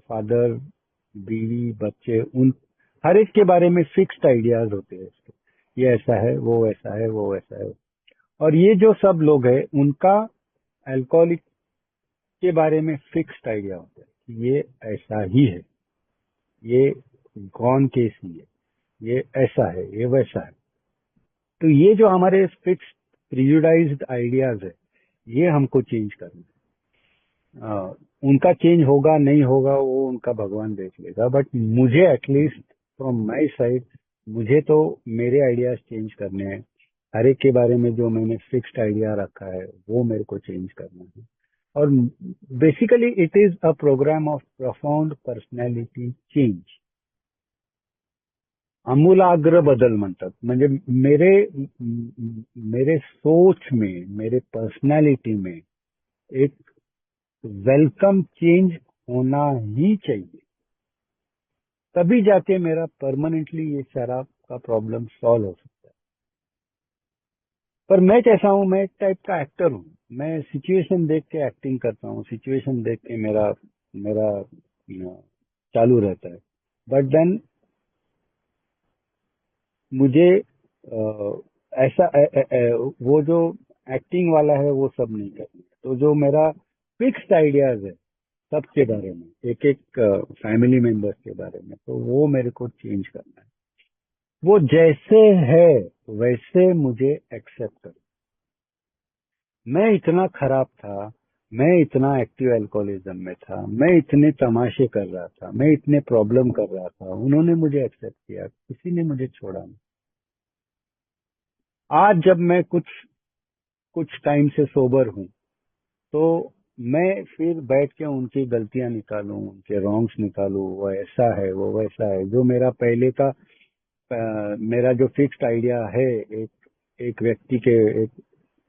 फादर, बीवी, बच्चे, उन हर एक के बारे में फिक्स्ड आइडियाज होते हैं इसके। ये ऐसा है, वो ऐसा है, वो ऐसा है। और ये जो सब लोग हैं उनका अल्कोहलिक के बारे में फिक्स्ड आइडिया होता है कि ये ऐसा ही है, ये गॉन केस ही है, ये ऐसा है, ये वैसा है। तो ये जो हमारे फिक्स्ड प्रिजुडाइज्ड आइडियाज है, ये हमको चेंज करना है। उनका चेंज होगा नहीं होगा वो उनका भगवान देख लेगा, बट मुझे एटलीस्ट फ्रॉम माय साइड, मुझे तो मेरे आइडियाज चेंज करने हैं। हर एक के बारे में जो मैंने फिक्स्ड आइडिया रखा है वो मेरे को चेंज करना है। और basically it is a programme of profound personality change, आमूलाग्र बदल म्हणतात। म्हणजे मेरे मेरे सोच में, मेरे पर्सनालिटी में एक वेलकम चेंज होना ही चाहिए, तभी जाके मेरा परमानेंटली ये शराब का प्रॉब्लम सॉल्व हो सकता है। पर मैं कैसा हूं, मैं एक टाइप का एक्टर हूं। मैं सिचुएशन देख के एक्टिंग करता हूँ, सिचुएशन देख के मेरा मेरा चालू रहता है। बट देन मुझे ऐसा वो जो एक्टिंग वाला है वो सब नहीं करना। तो जो मेरा फिक्स्ड आइडियाज है सबके बारे में, एक एक फैमिली मेंबर्स के बारे में, तो वो मेरे को चेंज करना है। वो जैसे है वैसे मुझे एक्सेप्ट कर। मैं इतना खराब था, मैं इतना एक्टिव अल्कोहलिज्म में था, मैं इतने तमाशे कर रहा था, मैं इतने प्रॉब्लम कर रहा था, उन्होंने मुझे एक्सेप्ट किया, किसी ने मुझे छोड़ा नहीं। आज जब मैं कुछ कुछ टाइम से सोबर हूँ, तो मैं फिर बैठ के उनकी गलतियां निकालूं, उनके रॉन्ग्स निकालूं, वो ऐसा है, वो वैसा है। जो मेरा पहले का मेरा जो फिक्स्ड आइडिया है एक एक व्यक्ति के, एक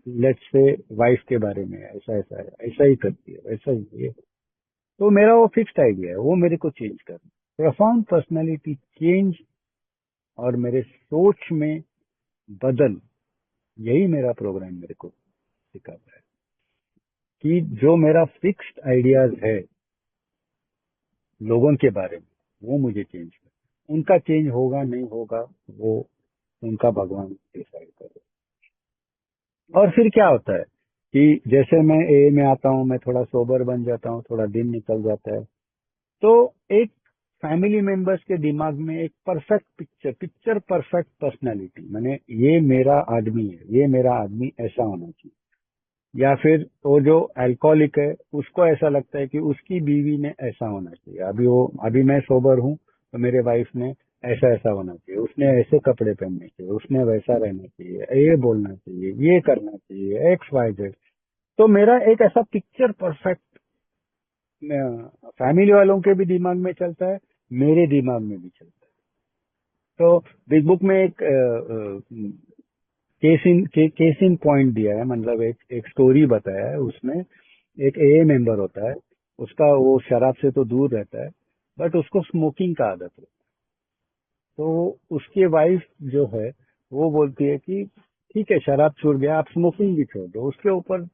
लेट्स से वाइफ के बारे में, ऐसा ऐसा है, ऐसा ही करती है, वैसा ही है, तो मेरा वो फिक्स्ड आइडिया है, वो मेरे को चेंज करना। प्रोफाउंड पर्सनालिटी चेंज और मेरे सोच में बदल, यही मेरा प्रोग्राम मेरे को सिखाता है कि जो मेरा फिक्स्ड आइडियाज है लोगों के बारे में, वो मुझे चेंज करना। उनका चेंज होगा नहीं होगा वो उनका भगवान डिसाइड करे। और फिर क्या होता है कि जैसे मैं ए में आता हूँ, मैं थोड़ा सोबर बन जाता हूँ, थोड़ा दिन निकल जाता है, तो एक फैमिली मेंबर्स के दिमाग में एक परफेक्ट पिक्चर परफेक्ट पर्सनालिटी, माने ये मेरा आदमी है, ये मेरा आदमी ऐसा होना चाहिए। या फिर वो जो अल्कोहलिक है उसको ऐसा लगता है कि उसकी बीवी ने ऐसा होना चाहिए। अभी मैं सोबर हूँ तो मेरे वाइफ ने ऐसा ऐसा होना चाहिए, उसने ऐसे कपड़े पहनने चाहिए, उसने वैसा रहना चाहिए, ये बोलना चाहिए, ये करना चाहिए, एक्स वाई जेड। तो मेरा एक ऐसा पिक्चर परफेक्ट फैमिली वालों के भी दिमाग में चलता है, मेरे दिमाग में भी चलता है। तो बिग बुक में एक केस इन पॉइंट दिया है, मतलब एक स्टोरी बताया है उसमें। एक ए मेंबर होता है, उसका वो शराब से तो दूर रहता है, बट उसको स्मोकिंग का आदत है। तो उसकी वाइफ जो है वो बोलती है कि ठीक है, शराब छूट गया, आप स्मोकिंग भी छोड़ दो। उसके ऊपर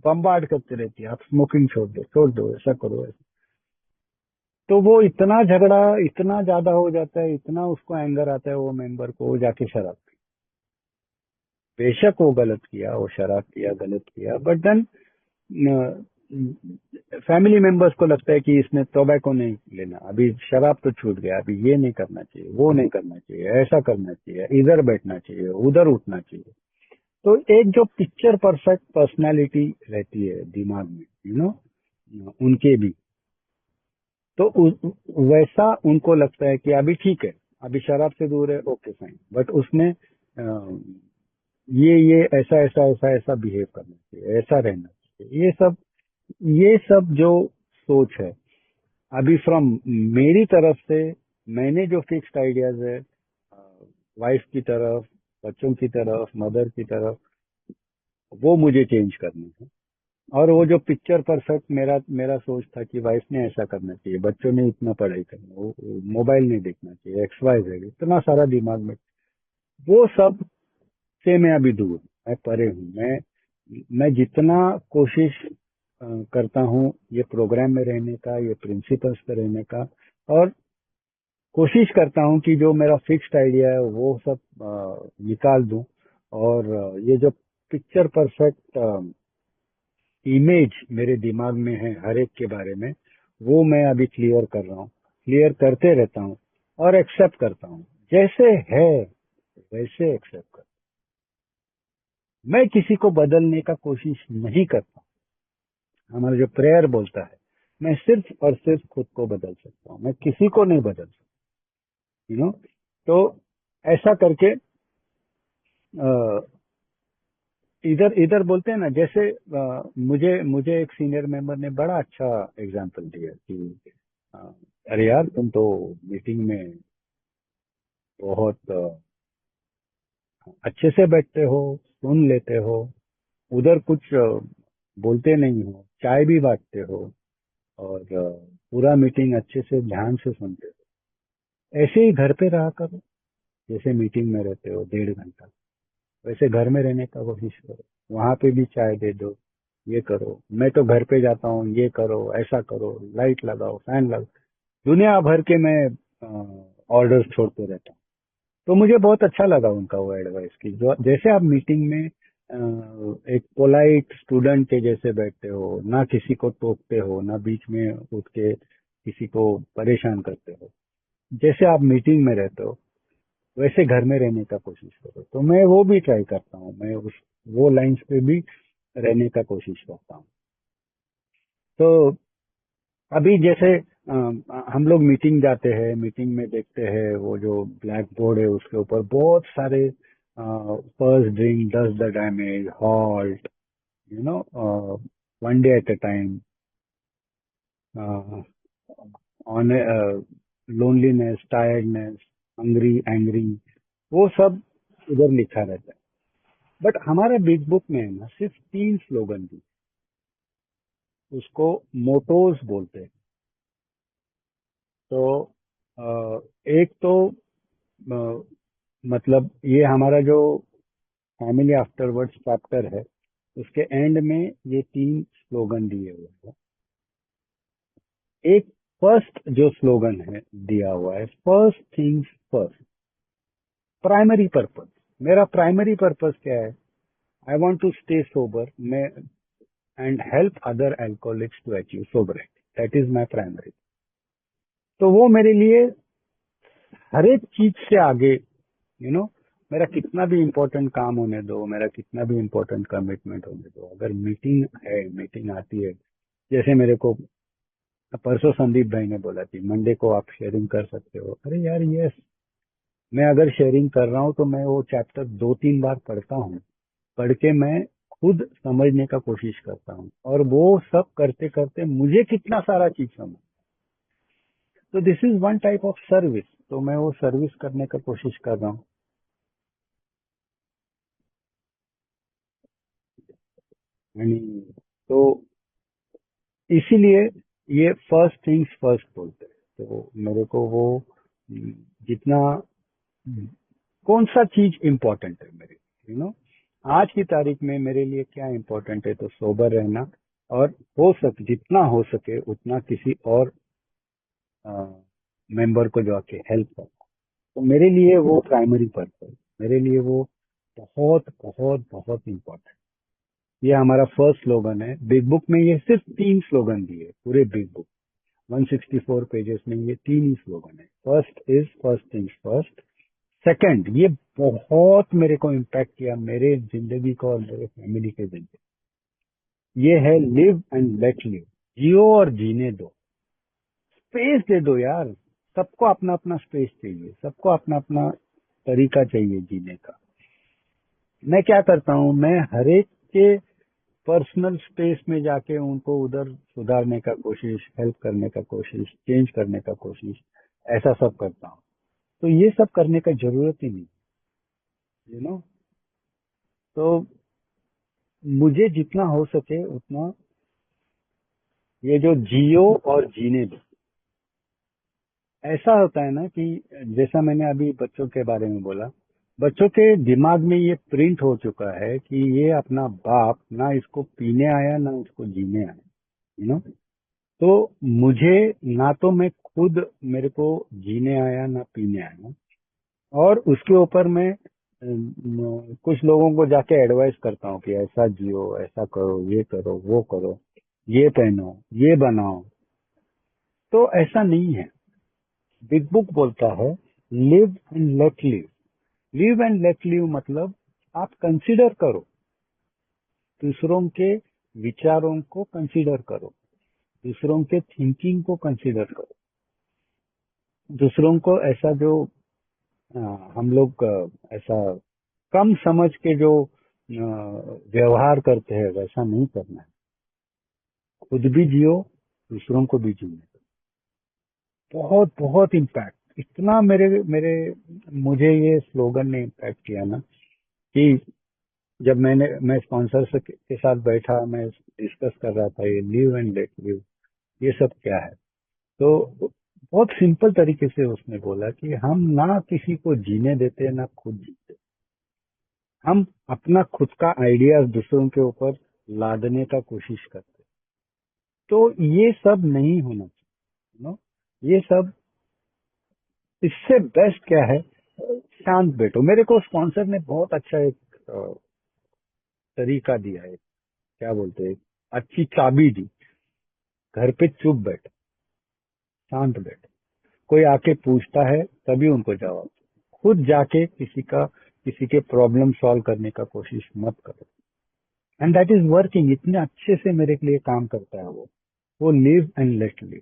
बम्बार्ड करती रहती है, आप स्मोकिंग छोड़ दो, ऐसा करो ऐसा। तो वो इतना झगड़ा इतना ज्यादा हो जाता है, इतना उसको एंगर आता है वो मेंबर को, वो जाके शराब पी। बेशक वो गलत किया, वो शराब पिया, गलत किया, बट देन फैमिली मेंबर्स को लगता है कि इसने टोबैको नहीं लेना, अभी शराब तो छूट गया, अभी ये नहीं करना चाहिए, वो नहीं करना चाहिए, ऐसा करना चाहिए, इधर बैठना चाहिए, उधर उठना चाहिए। तो एक जो पिक्चर परफेक्ट पर्सनालिटी रहती है दिमाग में, उनके भी, तो वैसा उनको लगता है कि अभी ठीक है, अभी शराब से दूर है, ओके फाइन, बट उसने ये ऐसा ऐसा ऐसा ऐसा बिहेव करना चाहिए, ऐसा रहना चाहिए, ये सब जो सोच है, अभी फ्रॉम मेरी तरफ से, मैंने जो फिक्स्ड आइडियाज है वाइफ की तरफ, बच्चों की तरफ, मदर की तरफ, वो मुझे चेंज करने हैं। और वो जो पिक्चर परफेक्ट मेरा मेरा सोच था कि वाइफ ने ऐसा करना चाहिए, बच्चों ने इतना पढ़ाई करना, वो मोबाइल नहीं देखना चाहिए, एक्स वाई जेड, इतना सारा दिमाग में, वो सब से मैं अभी दूर हूं, मैं परे हूँ। मैं जितना कोशिश करता हूँ ये प्रोग्राम में रहने का, ये प्रिंसिपल्स पे रहने का, और कोशिश करता हूँ कि जो मेरा फिक्स्ड आइडिया है वो सब निकाल दूं, और ये जो पिक्चर परफेक्ट इमेज मेरे दिमाग में है हर एक के बारे में, वो मैं अभी क्लियर कर रहा हूँ, क्लियर करते रहता हूँ, और एक्सेप्ट करता हूँ जैसे है वैसे एक्सेप्ट कर। मैं किसी को बदलने का कोशिश नहीं करता। हमारा जो प्रेयर बोलता है, मैं सिर्फ और सिर्फ खुद को बदल सकता हूँ, मैं किसी को नहीं बदल सकता। तो ऐसा करके इधर इधर बोलते हैं ना, जैसे मुझे मुझे एक सीनियर मेंबर ने बड़ा अच्छा एग्जांपल दिया कि अ, अरे यार, तुम तो मीटिंग में बहुत अच्छे से बैठते हो, सुन लेते हो, उधर कुछ बोलते नहीं हो, चाय भी बांटते हो, और पूरा मीटिंग अच्छे से ध्यान से सुनते हो। ऐसे ही घर पे रहा करो, जैसे मीटिंग में रहते हो 1.5 घंटा, वैसे घर में रहने का कोशिश करो। वहां पे भी चाय दे दो, ये करो, मैं तो घर पे जाता हूँ, ये करो, ऐसा करो, लाइट लगाओ, फैन लगाओ, दुनिया भर के मैं ऑर्डर्स छोड़ते रहता हूँ। तो मुझे बहुत अच्छा लगा उनका वो एडवाइस की, जो जैसे आप मीटिंग में एक पोलाइट स्टूडेंट के जैसे बैठते हो, ना किसी को टोकते हो, ना बीच में उठ के किसी को परेशान करते हो, जैसे आप मीटिंग में रहते हो वैसे घर में रहने का कोशिश करो। तो मैं वो भी ट्राई करता हूँ, मैं उस वो लाइंस पे भी रहने का कोशिश करता हूँ। तो अभी जैसे हम लोग मीटिंग जाते हैं, मीटिंग में देखते हैं वो जो ब्लैक बोर्ड है उसके ऊपर बहुत सारे first drink does the damage, halt, you know one day at a time, on loneliness, tiredness, hungry, angry, वो सब उधर लिखा रहता है। बट हमारा बिग बुक में है ना सिर्फ 3 स्लोगन दी, उसको मोटोज बोलते हैं। तो एक तो अ, मतलब ये हमारा जो फैमिली आफ्टरवर्ड्स चैप्टर है, उसके एंड में ये 3 स्लोगन दिए हुए हैं। एक फर्स्ट जो स्लोगन है दिया हुआ है, first things first, primary purpose. मेरा प्राइमरी पर्पस क्या है? I want to stay sober, मैं and help other alcoholics to achieve sobriety, that is my primary. तो वो मेरे लिए हर एक चीज से आगे, मेरा कितना भी इम्पोर्टेंट काम होने दो, मेरा कितना भी इम्पोर्टेंट कमिटमेंट होने दो, अगर मीटिंग है, मीटिंग आती है, जैसे मेरे को परसों संदीप भाई ने बोला कि मंडे को आप शेयरिंग कर सकते हो। अरे यार, यस, मैं अगर शेयरिंग कर रहा हूँ तो मैं वो चैप्टर 2-3 बार पढ़ता हूँ, पढ़ के मैं खुद समझने का कोशिश करता हूँ, और वो सब करते करते मुझे कितना सारा चीज समझ। तो this is one type of service, तो मैं वो सर्विस करने का कोशिश कर रहा हूँ। यानी, तो इसीलिए ये फर्स्ट थिंग्स फर्स्ट बोलते हैं। तो मेरे को वो जितना कौन सा चीज इम्पोर्टेंट है मेरे, आज की तारीख में मेरे लिए क्या इम्पोर्टेंट है, तो सोबर रहना, और हो सके जितना हो सके उतना किसी और मेंबर को जाके हेल्प करना। तो मेरे लिए वो प्राइमरी पर्पस, मेरे लिए वो बहुत बहुत बहुत इम्पोर्टेंट। ये हमारा फर्स्ट स्लोगन है बिग बुक में। ये सिर्फ 3 स्लोगन दिए पूरे बिग बुक 164 पेजेस में, ये 3 ही स्लोगन है। First is first things first. Second, ये बहुत मेरे को इम्पैक्ट किया मेरे जिंदगी को और मेरे फैमिली के जिंदगी, ये है लिव एंड लेट लिव। जियो और जीने दो, स्पेस दे दो यार। सबको अपना अपना स्पेस चाहिए, सबको अपना अपना तरीका चाहिए जीने का। मैं क्या करता हूँ, मैं हरेक के पर्सनल स्पेस में जाके उनको उधर सुधारने का कोशिश, हेल्प करने का कोशिश, चेंज करने का कोशिश, ऐसा सब करता हूँ। तो ये सब करने का जरूरत ही नहीं, यू नो। तो मुझे जितना हो सके उतना ये जो जियो और जीने दो, ऐसा होता है ना कि जैसा मैंने अभी बच्चों के बारे में बोला, बच्चों के दिमाग में ये प्रिंट हो चुका है कि ये अपना बाप ना इसको पीने आया ना इसको जीने आया, यू नो। तो मुझे ना तो मैं खुद मेरे को जीने आया ना पीने आया, और उसके ऊपर मैं कुछ लोगों को जाके एडवाइस करता हूँ कि ऐसा जियो, ऐसा करो, ये करो, वो करो, ये पहनो, ये बनाओ। तो ऐसा नहीं है। बिग बुक बोलता है live and let live. Live and let live मतलब आप कंसीडर करो, दूसरों के विचारों को कंसीडर करो, दूसरों के थिंकिंग को कंसीडर करो, दूसरों को ऐसा जो अ, हम लोग ऐसा कम समझ के जो व्यवहार करते हैं वैसा नहीं करना है। खुद भी जियो, दूसरों को भी जीने दो। बहुत बहुत इम्पैक्ट, इतना मेरे मेरे मुझे ये स्लोगन ने इम्पैक्ट किया ना कि जब मैं स्पॉन्सर के साथ बैठा, मैं डिस्कस कर रहा था ये लिव एंड लेट लिव, ये सब क्या है। तो बहुत सिंपल तरीके से उसने बोला कि हम ना किसी को जीने देते ना खुद जीते, हम अपना खुद का आइडियाज दूसरों के ऊपर लादने का कोशिश करते। तो ये सब नहीं होना चाहिए, ये सब, इससे बेस्ट क्या है, शांत बैठो। मेरे को स्पॉन्सर ने बहुत अच्छा एक तरीका दिया है, क्या बोलते हैं, अच्छी चाबी दी। घर पे चुप बैठ, शांत बैठ, कोई आके पूछता है तभी उनको जवाब दो। खुद जाके किसी के प्रॉब्लम सॉल्व करने का कोशिश मत करो। एंड दैट इज वर्किंग, इतने अच्छे से मेरे लिए काम करता है वो लिव एंड लेट लिव,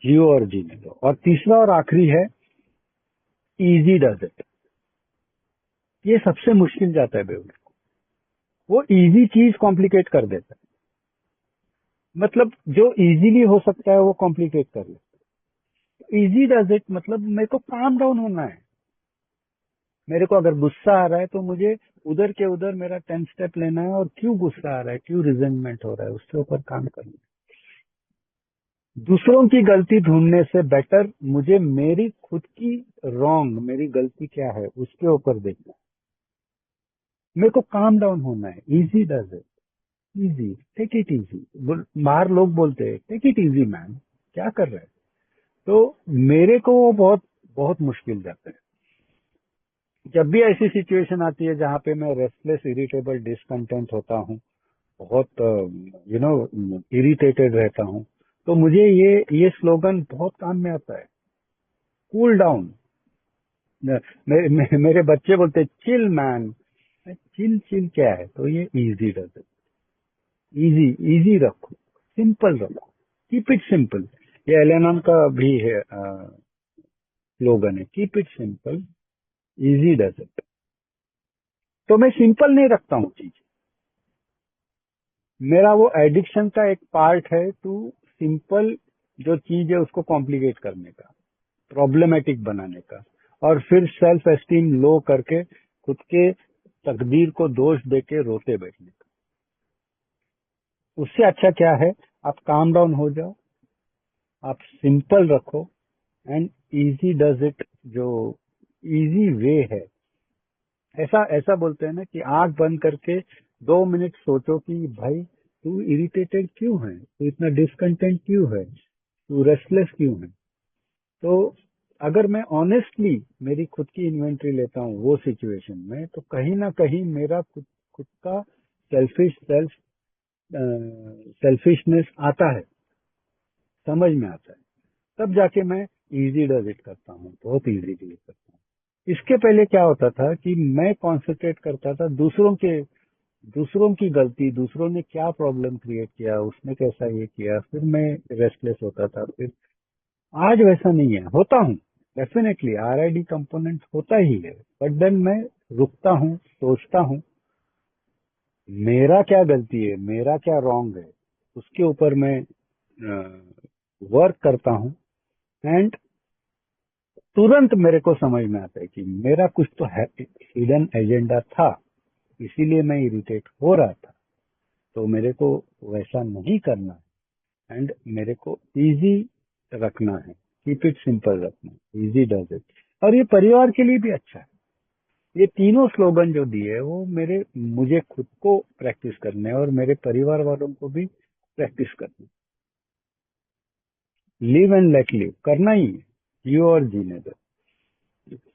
जियो और जीने दो। और तीसरा और आखिरी है इजी डज इट। ये सबसे मुश्किल जाता है बेवल, वो इजी चीज कॉम्प्लिकेट कर देता है। मतलब जो इजीली हो सकता है वो कॉम्प्लिकेट कर लेता है। इजी डज इट मतलब मेरे को काम डाउन होना है। मेरे को अगर गुस्सा आ रहा है तो मुझे उधर के उधर मेरा 10 स्टेप लेना है, और क्यों गुस्सा आ रहा है, क्यों रिजेंटमेंट हो रहा है, उसके ऊपर काम करना है। दूसरों की गलती ढूंढने से बेटर मुझे मेरी खुद की रॉन्ग, मेरी गलती क्या है उसके ऊपर देखना है। मेरे को काम डाउन होना है। Easy does it, easy, take it easy. बाहर लोग बोलते हैं टेक इट इजी मैन, क्या कर रहे हैं। तो मेरे को वो बहुत बहुत मुश्किल जाता है। जब भी ऐसी सिचुएशन आती है जहाँ पे मैं रेस्टलेस, इरिटेबल, डिसकंटेंट होता हूँ, बहुत इरिटेटेड रहता हूँ, तो मुझे ये स्लोगन बहुत काम में आता है। Cool down. मेरे बच्चे बोलते चिल मैन, चिल चिल क्या है, तो ये इजी रहता है। इजी, इजी रखो, सिंपल रखो, कीप इट सिंपल। ये एलेनॉन का भी है स्लोगन है, keep it simple, easy does it. तो मैं सिंपल नहीं रखता हूँ चीज, मेरा वो एडिक्शन का एक पार्ट है टू सिंपल जो चीज है उसको कॉम्प्लिकेट करने का, प्रॉब्लमेटिक बनाने का, और फिर सेल्फ एस्टीम लो करके खुद के तकदीर को दोष देके रोते बैठने का। उससे अच्छा क्या है, आप काम डाउन हो जाओ, आप सिंपल रखो, एंड इजी डज इट, जो इजी वे है। ऐसा ऐसा बोलते हैं ना कि आंख बंद करके 2 मिनट सोचो कि भाई तू इरिटेटेड क्यों है, तू इतना डिसकंटेंट क्यों है, तू रेस्टलेस क्यों है। तो अगर मैं ऑनेस्टली मेरी खुद की इन्वेंट्री लेता हूँ वो सिचुएशन में, तो कहीं ना कहीं मेरा खुद खुद का सेल्फिशनेस आता है, समझ में आता है। तब जाके मैं इजी डज इट करता हूँ, बहुत इजी डज इट करता हूँ। इसके पहले क्या होता था कि मैं कॉन्सेंट्रेट करता था दूसरों की गलती, दूसरों ने क्या प्रॉब्लम क्रिएट किया, उसने कैसा ये किया, फिर मैं रेस्टलेस होता था। फिर आज वैसा नहीं है, होता हूँ डेफिनेटली, आरआईडी कंपोनेंट होता ही है, बट देन मैं रुकता हूँ, सोचता हूँ मेरा क्या गलती है, मेरा क्या रॉन्ग है, उसके ऊपर मैं वर्क करता हूँ। एंड तुरंत मेरे को समझ में आता है कि मेरा कुछ तो हिडन एजेंडा था, इसीलिए मैं इरिटेट हो रहा था। तो मेरे को वैसा नहीं करना है, एंड मेरे को इजी रखना है, कीप इट सिंपल रखना है, इजी डज इट। और ये परिवार के लिए भी अच्छा है। ये तीनों स्लोगन जो दिए वो मेरे मुझे खुद को प्रैक्टिस करने हैं और मेरे परिवार वालों को भी प्रैक्टिस करने। लिव एंड लेट लिव करना ही है, जियो और जीने दो,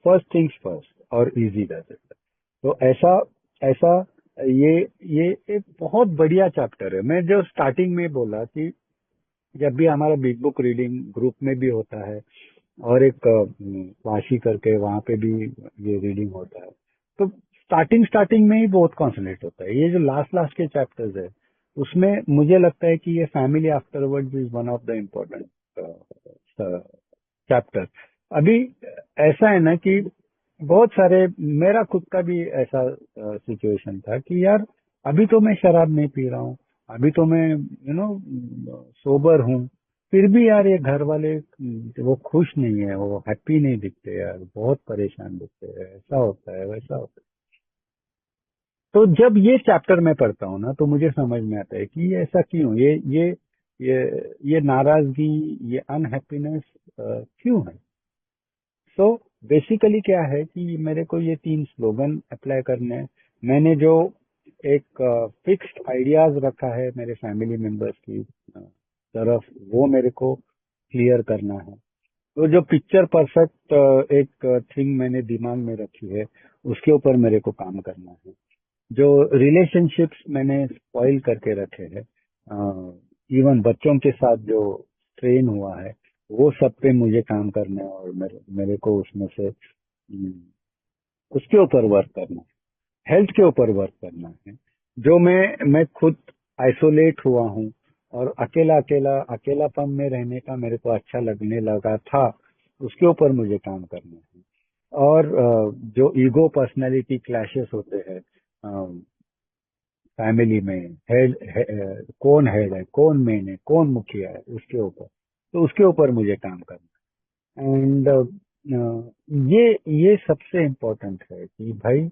फर्स्ट थिंग्स फर्स्ट और इजी डज इट। तो ऐसा ऐसा ये ये एक बहुत बढ़िया चैप्टर है। मैं जो स्टार्टिंग में बोला कि जब भी हमारा बिग बुक रीडिंग ग्रुप में भी होता है, और एक वाशी करके वहां पे भी ये रीडिंग होता है, तो स्टार्टिंग स्टार्टिंग में ही बहुत कॉन्संट्रेट होता है। ये जो लास्ट लास्ट के चैप्टर्स है, उसमें मुझे लगता है कि ये family afterwards is one of the important chapter. अभी ऐसा है ना कि बहुत सारे, मेरा खुद का भी ऐसा सिचुएशन था कि यार अभी तो मैं शराब नहीं पी रहा हूँ, अभी तो मैं सोबर हूँ, फिर भी यार ये घर वाले वो खुश नहीं है, वो हैप्पी नहीं दिखते यार, बहुत परेशान दिखते हैं, ऐसा होता है वैसा होता है। तो जब ये चैप्टर मैं पढ़ता हूँ ना, तो मुझे समझ में आता है कि ये ऐसा क्यों, ये ये नाराजगी, ये अनहैप्पीनेस क्यों है। सो बेसिकली क्या है कि मेरे को ये 3 स्लोगन अप्लाई करने हैं। मैंने जो एक फिक्स्ड आइडियाज रखा है मेरे फैमिली मेंबर्स की तरफ, वो मेरे को क्लियर करना है। तो जो पिक्चर परफेक्ट एक थिंग मैंने दिमाग में रखी है, उसके ऊपर मेरे को काम करना है। जो रिलेशनशिप्स मैंने स्पॉइल करके रखे हैं, इवन बच्चों के साथ जो ट्रेन हुआ है, वो सब पे मुझे काम करना है, और मेरे को उसमें से उसके ऊपर वर्क करना है, हेल्थ के ऊपर वर्क करना है। जो मैं खुद आइसोलेट हुआ हूँ, और अकेला अकेला अकेलापन में रहने का मेरे को अच्छा लगने लगा था, उसके ऊपर मुझे काम करना है। और जो ईगो पर्सनैलिटी क्लैशेस होते हैं फैमिली में, कौन हेड है, कौन मेन है, कौन मुखिया है, उसके ऊपर, तो उसके ऊपर मुझे काम करना है। एंड ये सबसे इम्पोर्टेंट है कि भाई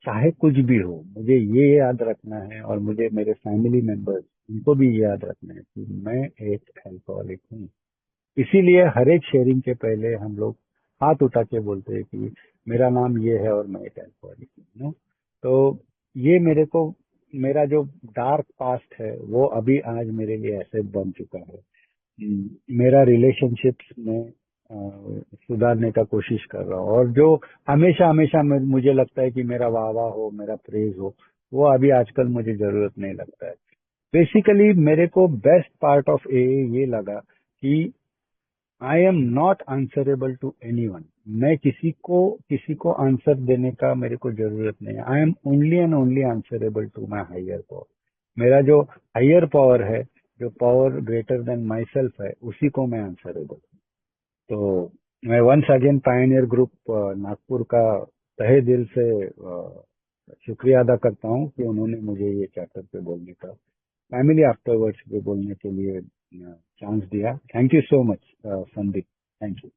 चाहे कुछ भी हो, मुझे ये याद रखना है, और मुझे मेरे फैमिली मेंबर्स उनको भी ये याद रखना है कि मैं एक अल्कोहलिक हूँ। इसीलिए हर एक शेयरिंग के पहले हम लोग हाथ उठा के बोलते हैं कि मेरा नाम ये है और मैं एक अल्कोहलिक हूँ। तो ये मेरे को, मेरा जो डार्क पास्ट है वो अभी आज मेरे लिए ऐसे बन चुका है। मेरा रिलेशनशिप्स में सुधारने का कोशिश कर रहा हूँ, और जो हमेशा हमेशा मुझे लगता है कि मेरा वाह वाह हो, मेरा प्रेज हो, वो अभी आजकल मुझे जरूरत नहीं लगता है। बेसिकली मेरे को बेस्ट पार्ट ऑफ ए ये लगा कि I am not answerable to anyone. मैं किसी को आंसर देने का मेरे को जरूरत नहीं है। I am only and only answerable to my higher power. मेरा जो हायर पावर है, जो power greater than myself है, उसी को मैं आंसरेबल। तो मैं once again pioneer group Nagpur का तहे दिल से शुक्रिया अदा करता हूँ कि उन्होंने मुझे ये चैप्टर पे बोलने का, फैमिली आफ्टरवर्ड्स पे बोलने के लिए चांस दिया। Thank you so much Sandeep, thank you.